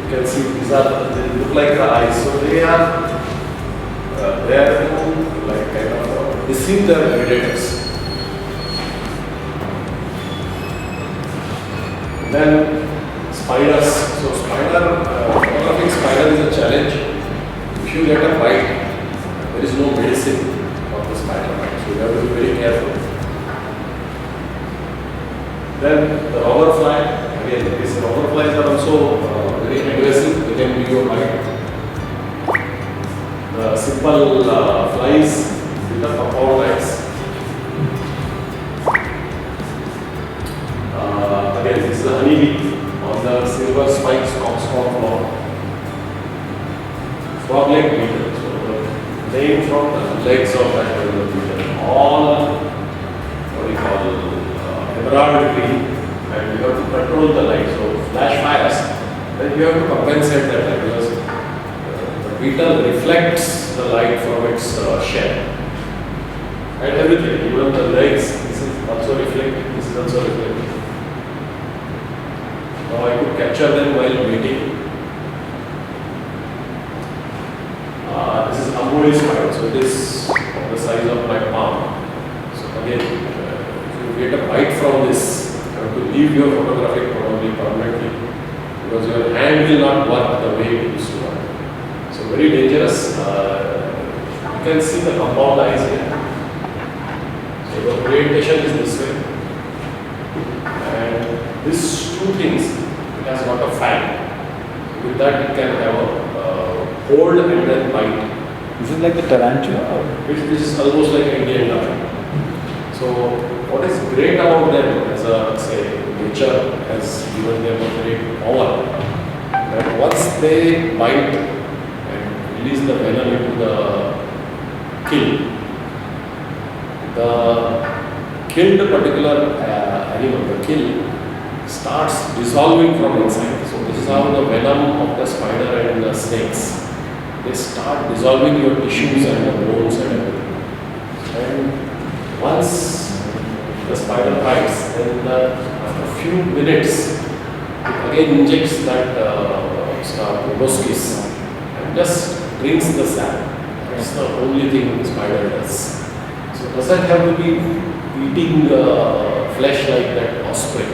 You can see they look like the eyes, so they are there to like kind of deceive their predators. Then spiders. So photographic spider is a challenge. If you get a bite, there is no medicine for the spider bite, so you have to be very careful. Then the robber fly. Again, these robber flies are also very aggressive. They can give you a bite. The simple flies with the compound eyes. Again, this is a honeybee on the silver spikes Oxford flower. Frog-leg beetle. So the name from the legs of that particular beetle. All what do you call emerald green, and you have to control the light. So flash fires, then you have to compensate that light because the beetle reflects the light from its shell. And everything, even the legs, this is also reflecting, this is also reflecting. Now I could capture them while waiting. This is Amuri spider, so it is of the size of my palm. So again, if you get a bite from this, you have to leave your photographic probably permanently because your hand will not work the way it used to work. So very dangerous. You can see the compound eyes here. So the orientation is this way. And these two things, it has got a fan. With that it can have a hold and then bite. Is it like the tarantula? Which is almost like Indian lion. So what is great about them as a, say, nature has given them a great power. That once they bite and release the venom into the kill, the killed particular animal, the kill, starts dissolving from inside. So this is how the venom of the spider and the snakes, they start dissolving your tissues and the bones and everything. And once the spider bites, then after a few minutes, it again injects that proboscis and just drinks the sap. That's the only thing the spider does. So it doesn't have to be eating flesh like that osprey.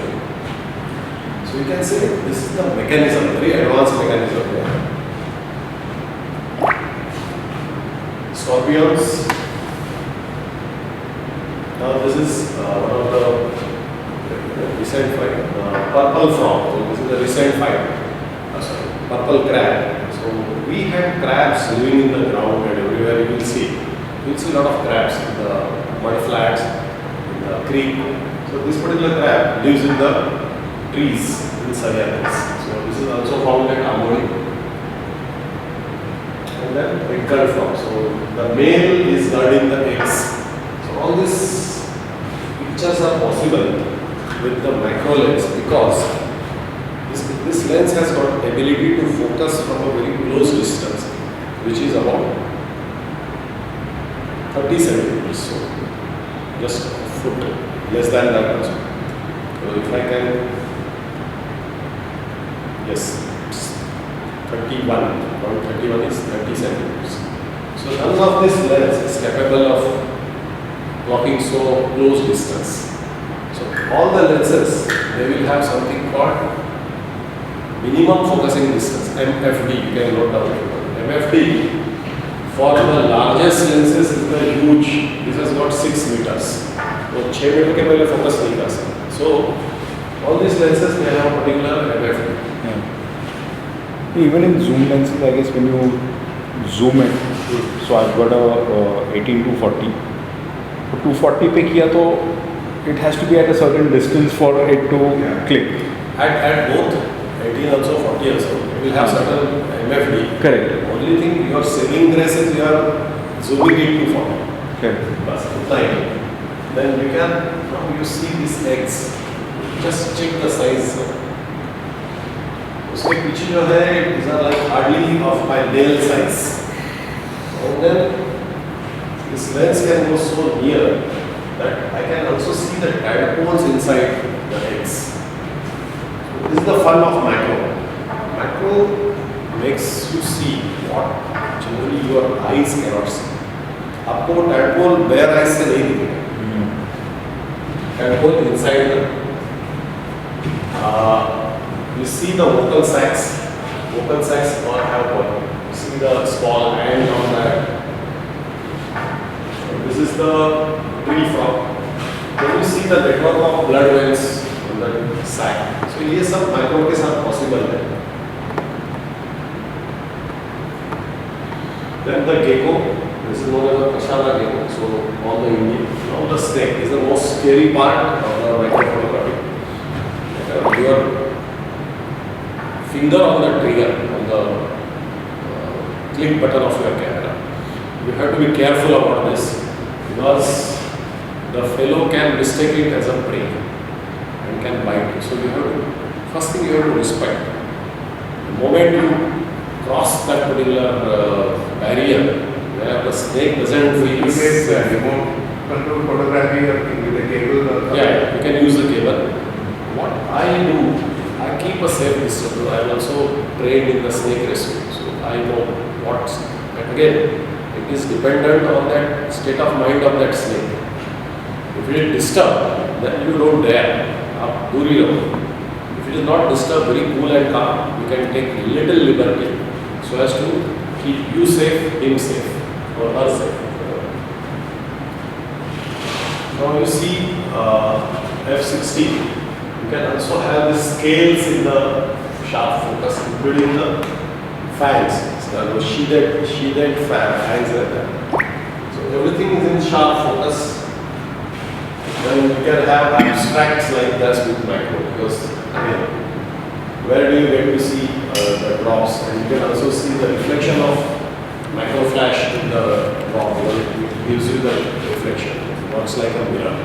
So you can say this is the mechanism, very advanced mechanism here. Scorpions. Now this is one of the recent fight, purple frog. So this is the recent fight. Purple crab. So we have crabs living in the ground and everywhere you will see. You will see a lot of crabs in the mud flats, in the creek. So this particular crab lives in the trees in Saryas. So this is also found at Amori. And then red-curled frog. So the male is guarding the eggs. So all these pictures are possible with the macro lens because this lens has got ability to focus from a very close distance, which is about 30 centimeters. So just a foot, less than that also. So if I can, yes, 31. Point 31 is 30 centimeters. So none of this lens is capable of blocking so close distance. So all the lenses, they will have something called minimum focusing distance, MFD. You can note down MFD. For the largest lenses is the huge. This has got 6 meters. So 6 metre के पहले focus नहीं कर सकते. So all these lenses they have a particular MFD. Even in zoom lenses, I guess when you zoom in, so I've got a 18 to 40. तो 240 पे किया तो it has to be at a certain distance for it to click. At both 18 also 40 also. will have certain MFD. Correct. Only thing your saving grace is you are zooming it to 40. Correct. Bas, utna hi. Then you can, now you see these eggs, just check the size. उसके पीछे जो है, these are like hardly of my nail size. And then this lens can go so near that I can also see the tadpoles inside the eggs. So this is the fun of macro. Macro makes you see what generally your eyes cannot see. आपको tadpole bare eyes से नहीं दिखेगा. Tadpole inside the you see the vocal sacs. Vocal sacs all have one. You see the small hand on that. So this is the tree frog. Then you see the network of blood veins in the sac. So ये सब micro के साथ possible है. Then the gecko. This is known as the Kashara gecko. So on the Indian. Now the snake is the most scary part of the microphotography. Your finger on the trigger, on the click button of your camera. You have to be careful about this because the fellow can mistake it as a prey and can bite you. So you have to, first thing you have to respect. The moment you cross that particular barrier where the snake doesn't feel You safe. get remote control photography with a cable or Yeah, you can use the cable. What I do, I keep a safe distance. I am also trained in the snake rescue, so I know what's. And again, it is dependent on that state of mind of that snake. If it is disturbed, then you don't dare. Up duri raho. If it is not disturbed, very cool and calm, you can take little liberty so as to keep you safe, him safe, or her safe. Now you see F60. You can also have the scales in the sharp focus, including the fans. So those sheathed fans like that. So everything is in sharp focus. Then you can have abstracts like this with macro, because again, where do you get to see the drops? And you can also see the reflection of macro flash in the drop. It gives you the reflection. It works like a mirror.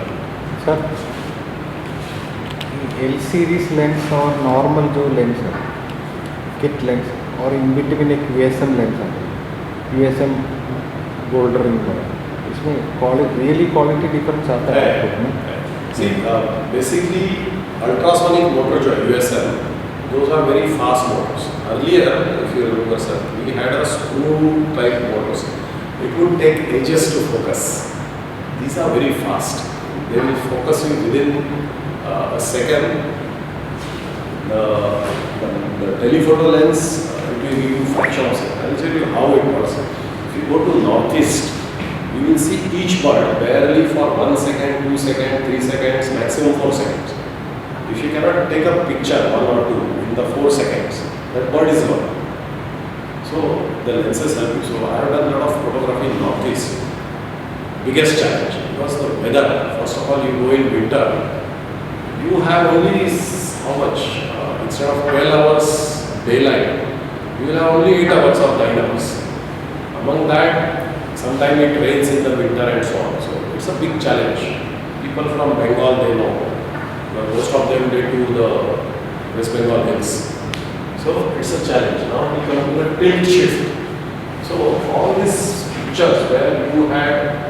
Sir L series lens और normal जो lens है kit lens और in between एक USM lens है USM gold ring है इसमें really quality difference आता है output में? See, basically ultrasonic motor जो है USM, those are very fast motors. Earlier, if you remember, sir, we had a screw type motors. It would take ages to focus. These are very fast. They will focus you within a second. The telephoto lens, it will give you fraction of a second. I will tell you how it works. If you go to northeast, you will see each bird barely for 1 second, 2 seconds, 3 seconds, maximum 4 seconds. If you cannot take a picture, 1 or 2, in the 4 seconds, that bird is gone. So the lenses help you. So I have done a lot of photography in northeast. Biggest challenge because the weather. First of all, you go in winter. You have only how much? Instead of 12 hours daylight, you will have only 8 hours or 9 hours. Among that, sometimes it rains in the winter and so on. So it's a big challenge. People from Bengal, they know. But most of them, they do the West Bengal hills. So it's a challenge. Now we come to the tilt shift. So all these pictures where you had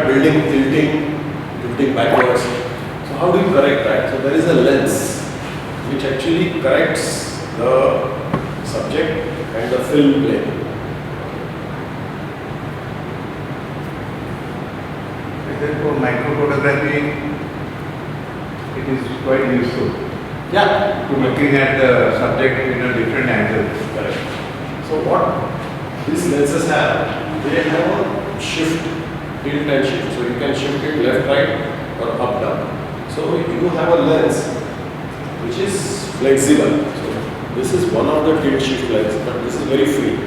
building tilting backwards. So how do you correct that? So there is a lens which actually corrects the subject and the film plane. For microphotography, it is quite useful Yeah. to looking at the subject in a different angle. Correct. So what these lenses have, they have a shift, tilt and shift. So you can shift it left, right or up, down. So you have a lens which is flexible. So this is one of the tilt shift lenses, but this is very free.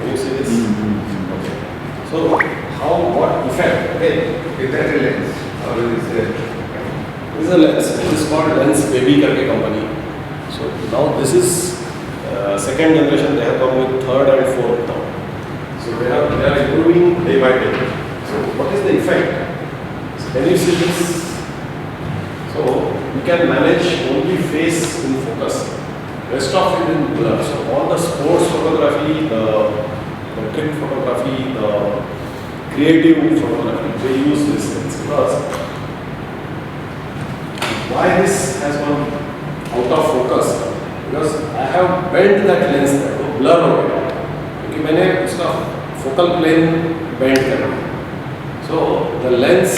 Can you see this? Mm-hmm. Okay. So what effect? Okay. Is that a lens or is it? This is a lens. It is called Lens Baby करके company. So now this is second generation. They have come with third and fourth now. So they are improving day by day. So what is the effect? So can you see this? So we can manage only face in focus. Rest of it in blur. So all the sports photography, the trick photography, the creative photography, they use this lens because why this has gone out of focus? Because I have bent that lens there to blur हो गया क्योंकि मैंने उसका focal plane bend करा. So the lens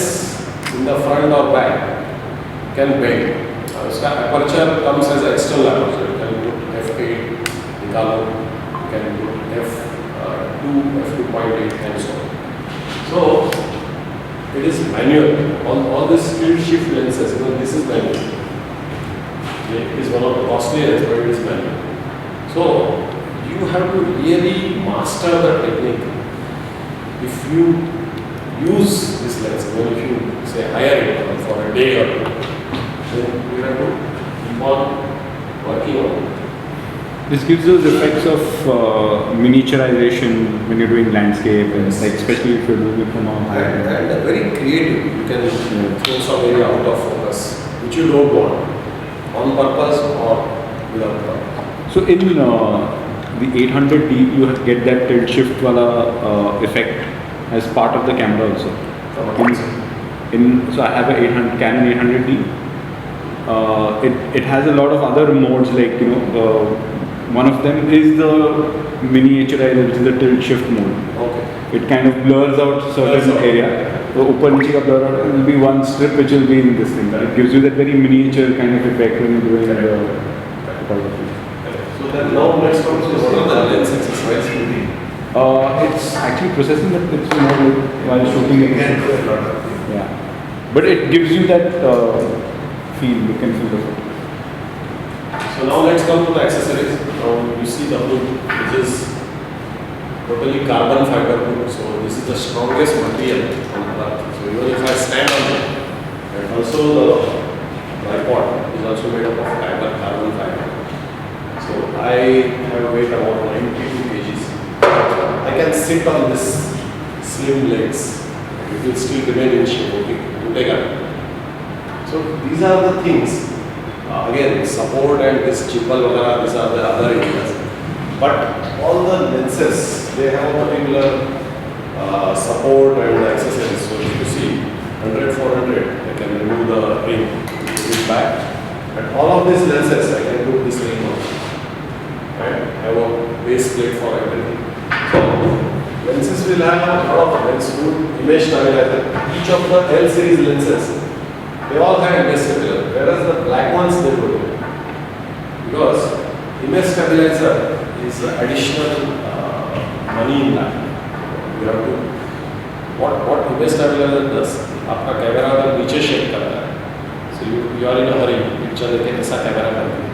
in the front or back can bend. उसका aperture comes as external aperture. You can put f8 निकालो, you can put f2, f2.8 and so on. So it is manual. All these tilt shift lenses, this is manual. It is one of the costliest, but it is manual. So you have to really master the technique. If you use this lens, if you say hire it for a day or two, then you have to keep on working on it. This gives those effects of miniaturization when you're doing landscape, and like especially if you're doing it from a high. And very creative. You can throw some area out of focus, which you don't want, on purpose or without purpose. So in the 800D, you get that tilt shift wala effect as part of the camera also. So I have a Canon 800D. It has a lot of other modes, like one of them is the miniaturizer, which is the tilt shift mode. Okay. It kind of blurs out certain area. So upar niche ka blur out, will be one strip which will be in this thing. It gives you that very miniature kind of effect when you're doing the photography. So then now let's come to what are the lens exercise you need? It's actually processing, but it's more like while shooting it. Yeah. But it gives you that feel, you can feel the photo. So now let's come to the accessories. Now you see the hood, which is totally carbon fiber hood. So this is the strongest material on earth. So even if I stand on it, and also the tripod is also made up of carbon fiber. So I have a weight about 92 kgs. I can sit on this slim legs. It will still remain in shape. Okay. So these are the things. Again, support and this chipal वगैरह, these are the other areas. But all the lenses, they have a particular support and accessories. So if you see 100, 400, I can remove the ring, put it back. And all of these lenses, I can put this ring on. And I have a base plate for everything. So lenses will have a lot of lens hood, image stabilizer. Each of the L series lenses, they all have image stabilizer, whereas the black ones they don't. Because image stabilizer is additional money in that. You have to, what image stabilizer does, आपका camera अगर नीचे shake कर रहा है, so you are in a hurry, picture लेके ऐसा camera कर रहे हैं,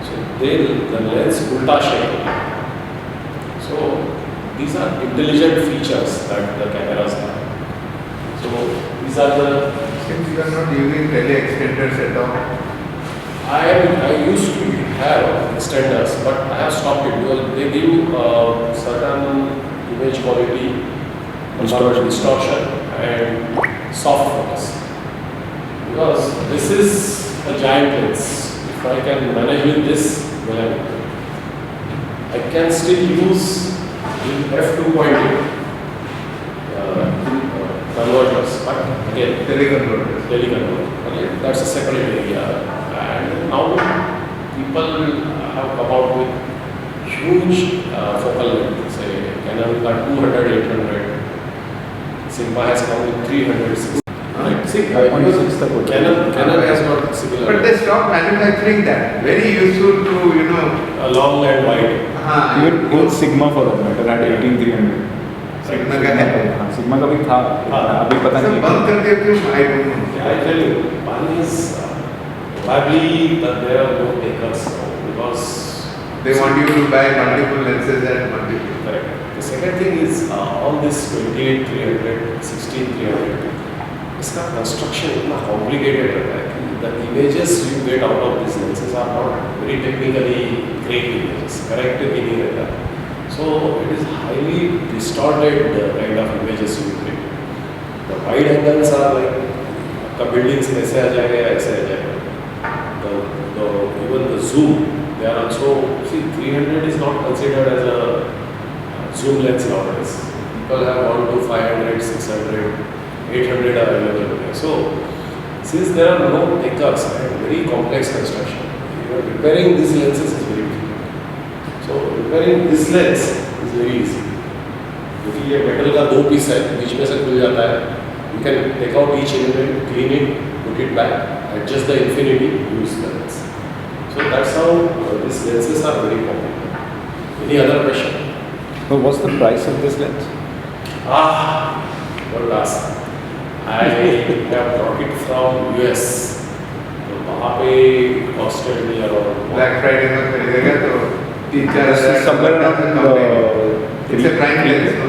so the lens उल्टा shake. So these are intelligent features that the cameras have. So these are the. Since you are not using tele extenders at all, I used to have extenders, but I have stopped it because they give certain image quality, distortion and soft focus. Because this is a giant lens. If I can manage with this, well, I can still use f2.8 converters, but again, teleconverters. Okay, that's a separate area. And now people have come out with huge focal length. Say Canon got 200, 800. Sigma has come with 300. Right. See, Canon has got similar. But they stopped manufacturing that. Very useful to, a long and wide. Even Sigma for that matter had 18300. Sigma का है? हाँ, Sigma का भी था, अभी पता सब नहीं. बंद कर दिया क्यों? I don't know. I tell you, one is probably that there are no takers now because They want you to buy multiple lenses at multiple. correct. The second thing is on this 28-300, 16-300, इसका construction इतना complicated रहता है कि the images you get out of these lenses are not very technically great images, correct भी नहीं रहता है. So it is highly distorted kind of images you get. The wide angles are like the buildings ऐसे आ जाएगा या ऐसे आ जाएगा. Even the zoom, they are also, see 300 is not considered as a zoom lens nowadays. People have gone to 500, 600, 800 are available. So since there are no takers and very complex construction, repairing these lenses is very difficult. So repairing this lens is very easy. क्योंकि ये metal का दो piece है, बीच में से खुल जाता है. You can take out each element, clean it, put it back, adjust the infinity, use the lens. So that's how these lenses are very popular. Any other question? So what's the price of this lens? Don't ask. I have brought it from US. तो वहाँ पे costed me around. Black Friday में खरीदेगा तो 3-4 This is somewhere around It's a prime lens, no?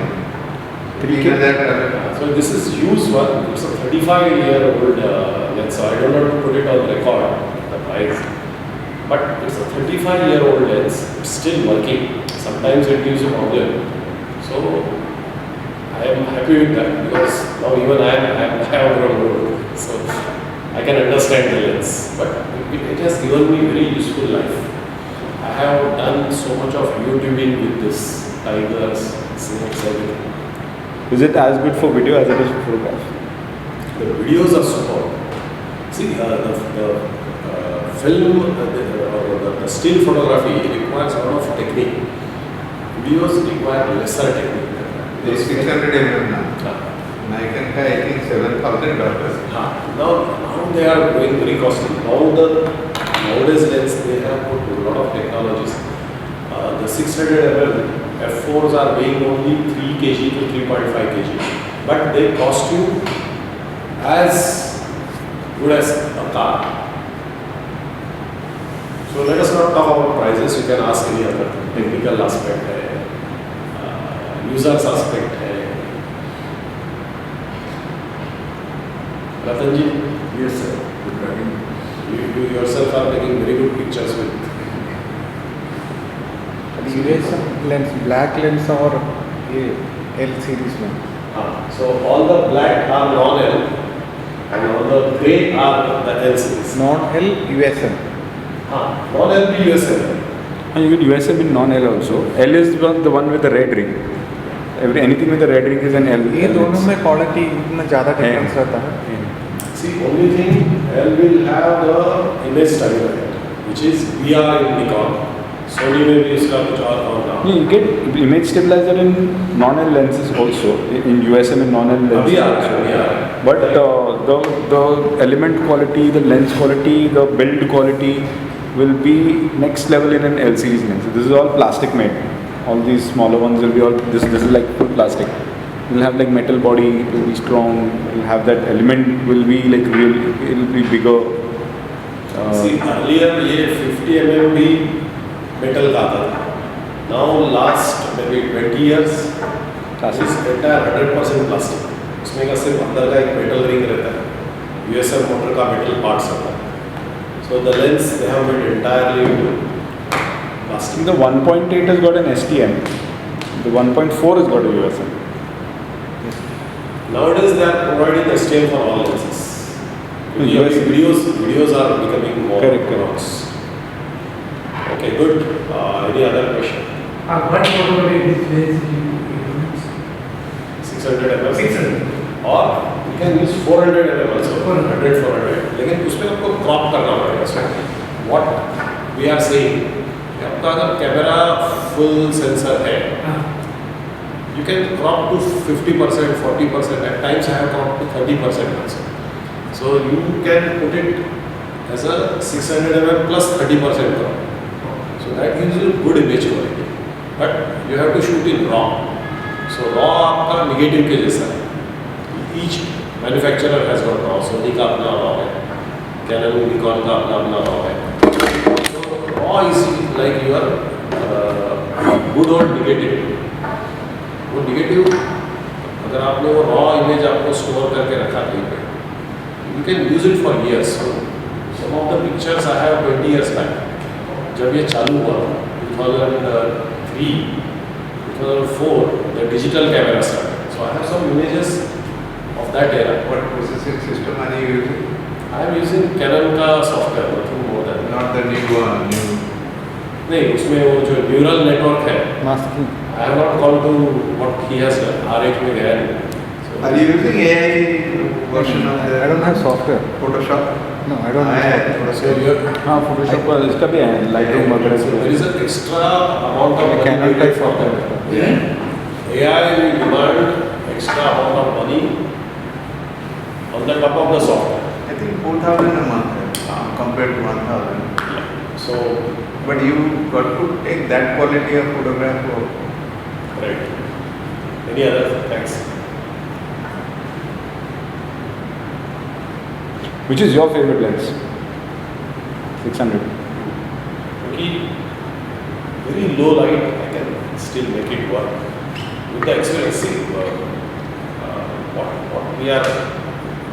3,000. So this is used one. It's a 35-year-old lens. So I don't know to put it on record, the price. But it's a 35-year-old lens. It's still working. Sometimes it gives a problem. So I am happy with that because now even I have grown old. So I can understand the lens. But it has given me very useful life. I have done so much of YouTubing with this, tigers, snakes, everything. Is it as good for video as it is for photograph? The videos are superb. See, the film or the still photography requires a lot of technique. Videos require lesser technique. It's 600 mm now. Nikon का I think $7,000. Now they are going very costly. Nowadays lens they have put a lot of technologies. The 600 mm f4s are weighing only 3 kg to 3.5 kg, but they cost you as good as a car. So let us not talk about prices. You can ask any other technical aspect है, users aspect है. Ratan ji, Yes, sir. Good morning. you yourself are taking very good pictures with. USM lens black lens और ये L series में So all the black are non-L and all the grey are the L series. Non L USM Non-L be USL. And you get USM in non-L also. L is the one with the red ring. Anything with the red ring is an L. ये दोनों में quality में ज़्यादा difference रहता है. See, only thing L will have the image stabilizer, which is VR in Nikon. Sony में भी इसका कुछ और नाम. You get image stabilizer in non-L lenses also, in USM and non-L lenses अभी आ also. रहा है. But the element quality, the lens quality, the build quality will be next level in an L series lens. This is all plastic made. All these smaller ones will be all, this is like full plastic. It will have like metal body, it will be strong, it will have that element will be like real, it will be bigger. See, earlier ये 50 mm भी metal का आता था. Now last maybe 20 years, this is entire 100% plastic. उसमें का सिर्फ अंदर का एक metal ring रहता है. USM motor का metal parts आता है. So the lens they have made entirely plastic. The 1.8 has got an STM. The 1.4 has got a USM. Nowadays they are providing STM for all lenses. Yes. Videos are becoming more Correct. pronounced. Okay, good. Any other question? What photography this lens you use? 600 mm. 600. Or you can use 400 mm also. 400. 100, 400. लेकिन उसमें आपको crop करना पड़ेगा. So what we are saying, कि आपका अगर camera full sensor है, you can crop to 50%, 40%. At times I have cropped to 30% also. So you can put it as a 600 mm plus 30% crop. So that gives you good image quality. But you have to shoot in RAW. So RAW आपका negative के जैसा है. Each manufacturer has got RAW. Sony का अपना RAW है. Canon, Nikon का अपना RAW है. So RAW is like your good old negative. वो निगेटिव अगर आपने वो रॉ इमेज आपको स्टोर करके रखा कहीं पे, you can use it for years. Some of the pictures I have 20 years back, जब ये चालू हुआ 2003, 2004, the digital camera started. So I have some images of that era. What processing system are you using? I am using Canon का software, nothing more than. Not the new one, new. नहीं, उसमें वो जो neural network है, Masking. I have not gone to what he has done. R8 में गया नहीं. Are you using AI version of the I don't have software. Photoshop? No, I don't have software. So you have, हाँ Photoshop का इसका भी है Lightroom वगैरह so से. there is an extra amount of money Canon needed type for software. that. AI will demand extra amount of money on the top of the software. I think 4,000 a month compared to 1,000. So, But you got to take that quality of photograph. right. Any other thanks? Which is your favorite lens? 600. क्योंकि very low light I can still make it work. With the experience, see, what we are,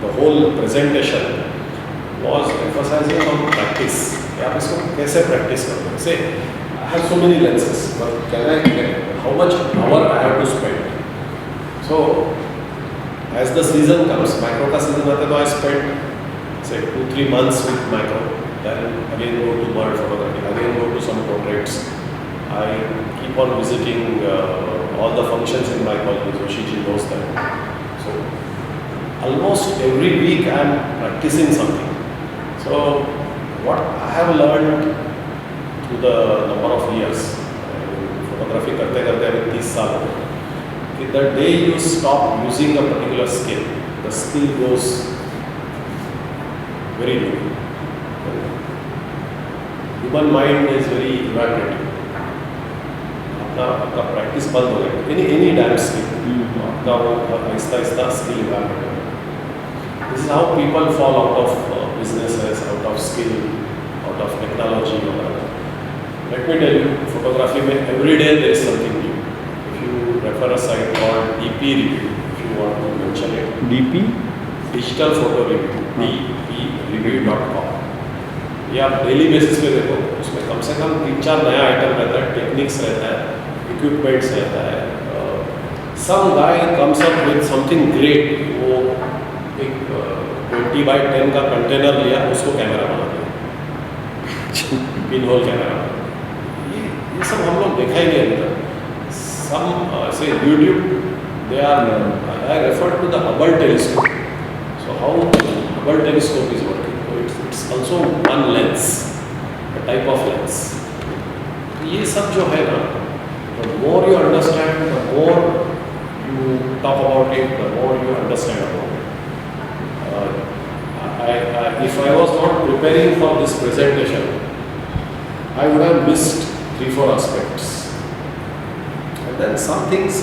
the whole presentation was emphasizing on practice. कि आप इसको कैसे practice करोगे? Say, I have so many lenses, but can I get how much hour I have to spend? So, as the season comes, macro का season आता है तो I spend say 2-3 months with macro, then again go to bird photography, again go to some portraits. I keep on visiting all the functions in my college. Yoshiji knows that. So almost every week I am practicing something. So what I have learned through the number of years, photography करते करते अभी 30 साल हो गए, कि the day you stop using a particular skill, the skill goes very low. Human mind is very evaporative. आपका practice बंद हो गया. Any damn skill, आपका वो आहिस्ता आहिस्ता स्किल इवैपोरेट हो गया. This is how people fall out of businesses, out of skill, out of technology. Let me tell you, photography में every day there is something new. If you refer a site called DP Review, if you want to mention it, DP? Digital Photo Review, dpreview.com. ये आप daily basis पे देखो, उसमें कम से कम 3-4 नया item रहता है, टेक्निक्स रहता है, इक्विपमेंट्स रहता है. Some guy comes up with something great. वो एक 20x10 का कंटेनर लिया, उसको कैमरा बना दिया, पिन होल कैमरा. ये सब हम लोग देखा ही नहीं अभी तक. सम से YouTube, they are, I refer to the Hubble telescope. So how Hubble telescope is working? It's also one lens, a type of lens. ये सब जो है ना, the more you understand, the more you talk about it, the more you understand about it. If I was not preparing for this presentation, I would have missed 3-4 aspects. And then some things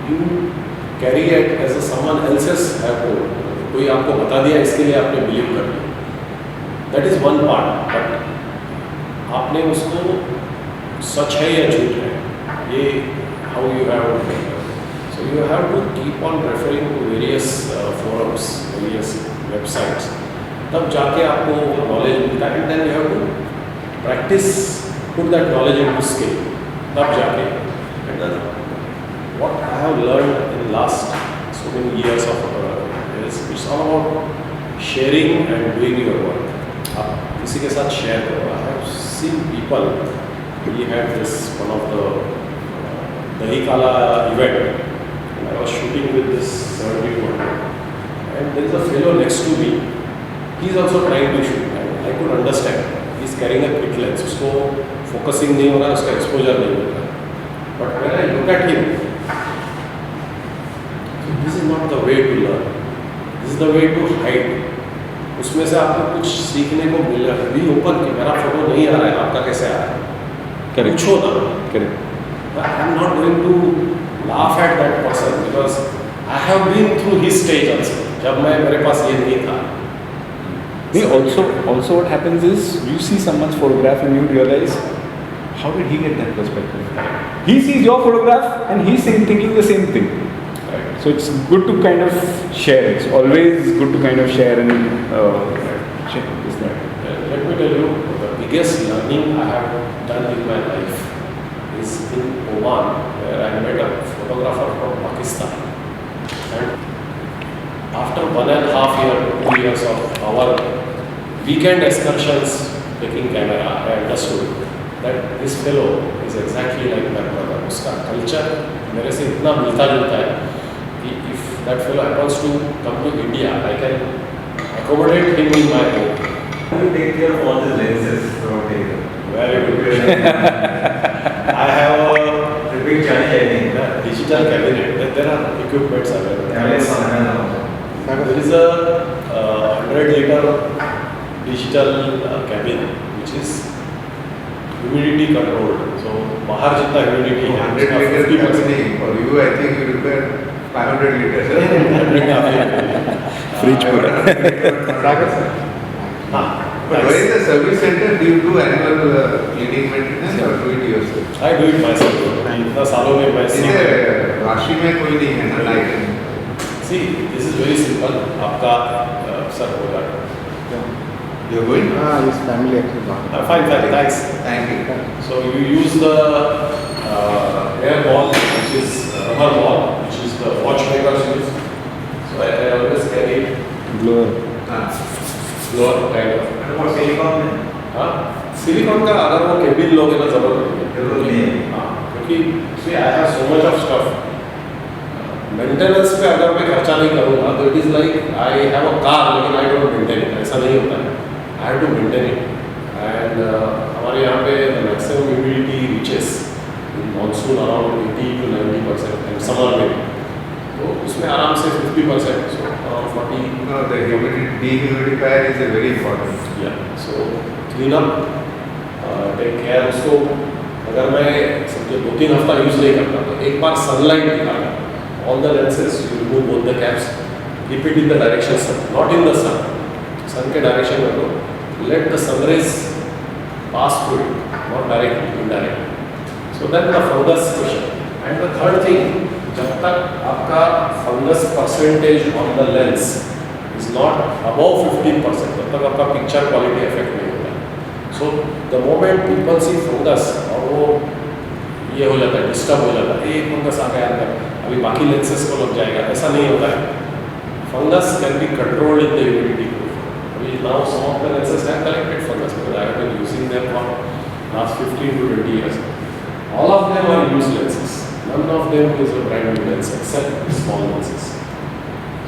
you carry it as a someone else's have told. कोई आपको बता दिया, इसके लिए आपने believe कर लिया. That is one part. But आपने उसको सच है या झूठ है, ये how you have. So you have to keep on referring to various forums, various websites. तब जाके आपको नॉलेज मिलता है. And then you have to practice, put that knowledge into skill. तब जाके, and then what I have learned in last so many years of it's all about sharing and doing your work. आप किसी के साथ share करो. I have seen people, we had this one of the Dahi Kala event. I was shooting with this 71, and there is a fellow next to me. He is also trying to shoot, and I could understand. He is carrying a kit lens. उसको focusing नहीं हो रहा है, उसका exposure नहीं हो रहा है. But when I look at him, this is not the way to learn. This is the way to hide. उसमें से आपको कुछ सीखने को मिल रहा है. बी ओपन कि मेरा फोटो नहीं आ रहा है, आपका कैसे आ रहा है? पूछो ना. Correct. I am not going to laugh at that person because I have been through his stage also. जब मेरे पास ये नहीं था. Also what happens is you see someone's photograph and you realize how did he get that perspective? He sees your photograph and he's thinking the same thing. Right. So it's good to kind of share. It's always good to kind of share and share this that. Let me tell you, the biggest learning I have done in my life is in Oman, where I met a photographer from Pakistan. And after 1.5 years, 2 years of our weekend excursions taking camera, I understood that this fellow is exactly like my brother. उसका culture मेरे से इतना मिलता जुलता है कि if that fellow happens to come to India, I can accommodate him in my home. You take care of all the lenses throughout the year. Very good. I have The big challenge, I think. a digital cabinet. There are equipments available. There is a 100-liter digital cabin which is humidity controlled. So बाहर जितना humidity है 100 liters capacity. For you, I think you require 500 liters. Fridge पूरा. But where is the service center? Do you do annual cleaning maintenance or do it yourself? I do it myself. इतना सालों में मैं सीख इसे राशि में कोई नहीं है ना light. See, this is very simple. आपका सर होगा. You are going? His family actually gone. Fine, thanks. Thank you. So you use the air ball, which is rubber ball, which is the watchmakers use. So I always carry Blower. blower kind of. And for silicon में? हाँ, silicon का अगर वो cabin लोगे ना जरूरत नहीं है. हाँ, क्योंकि see I have so much of stuff. Maintenance पे अगर मैं खर्चा नहीं करूँगा तो it is like I have a car लेकिन आई डोंट मेंटेन इट. ऐसा नहीं होता है. I have to maintain it. And हमारे यहाँ पे maximum humidity reaches in monsoon around 80 to 90% and summer में तो उसमें आराम से 50%. So around 40. No, the humidity dehumidifier is a very important. Yeah, so clean up, take care. उसको अगर मैं समझो 2-3 हफ्ता यूज़ नहीं करता तो एक बार सनलाइट निकालना. All the lenses you remove both the caps, keep it in the direction sun, not in the sun. Sun के direction में लो. Let the sun rays pass through it, not directly, indirectly. So then the fungus question. And the third thing, जब तक आपका fungus percentage on the lens is not above 15%, तब तक आपका picture quality effect नहीं होता. So the moment people see fungus और वो ये हो जाता है, डिस्टर्ब हो जाता है, फंगस आ गया अंदर, अभी बाकी लेंसेज को लग जाएगा, ऐसा नहीं होता है. Fungus can be controlled in the humidity. अभी now some of the lenses have collected fungus because I have been using them for last 15 to 20 years. All of them are used lenses. None of them is a brand new lens except small lenses.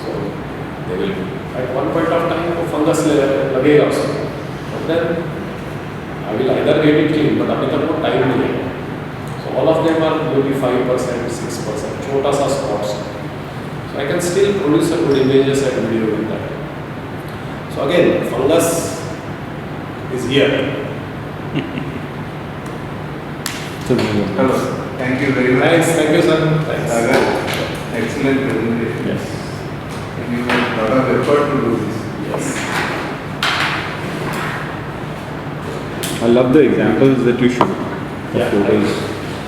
So they will at one point of time वो fungus लगेगा उसको. But then I will either get it clean, but अभी तक वो time नहीं है. All of them are maybe 5%, 6%, छोटा सा spots. So I can still produce a good images and video with that. So again, fungus is here. Hello. Thank you very much. Thank you sir. Thanks. Sagar, excellent presentation. Yes. And you made a lot of effort to do this. Yes. I love the examples that you show. The Yeah, photos.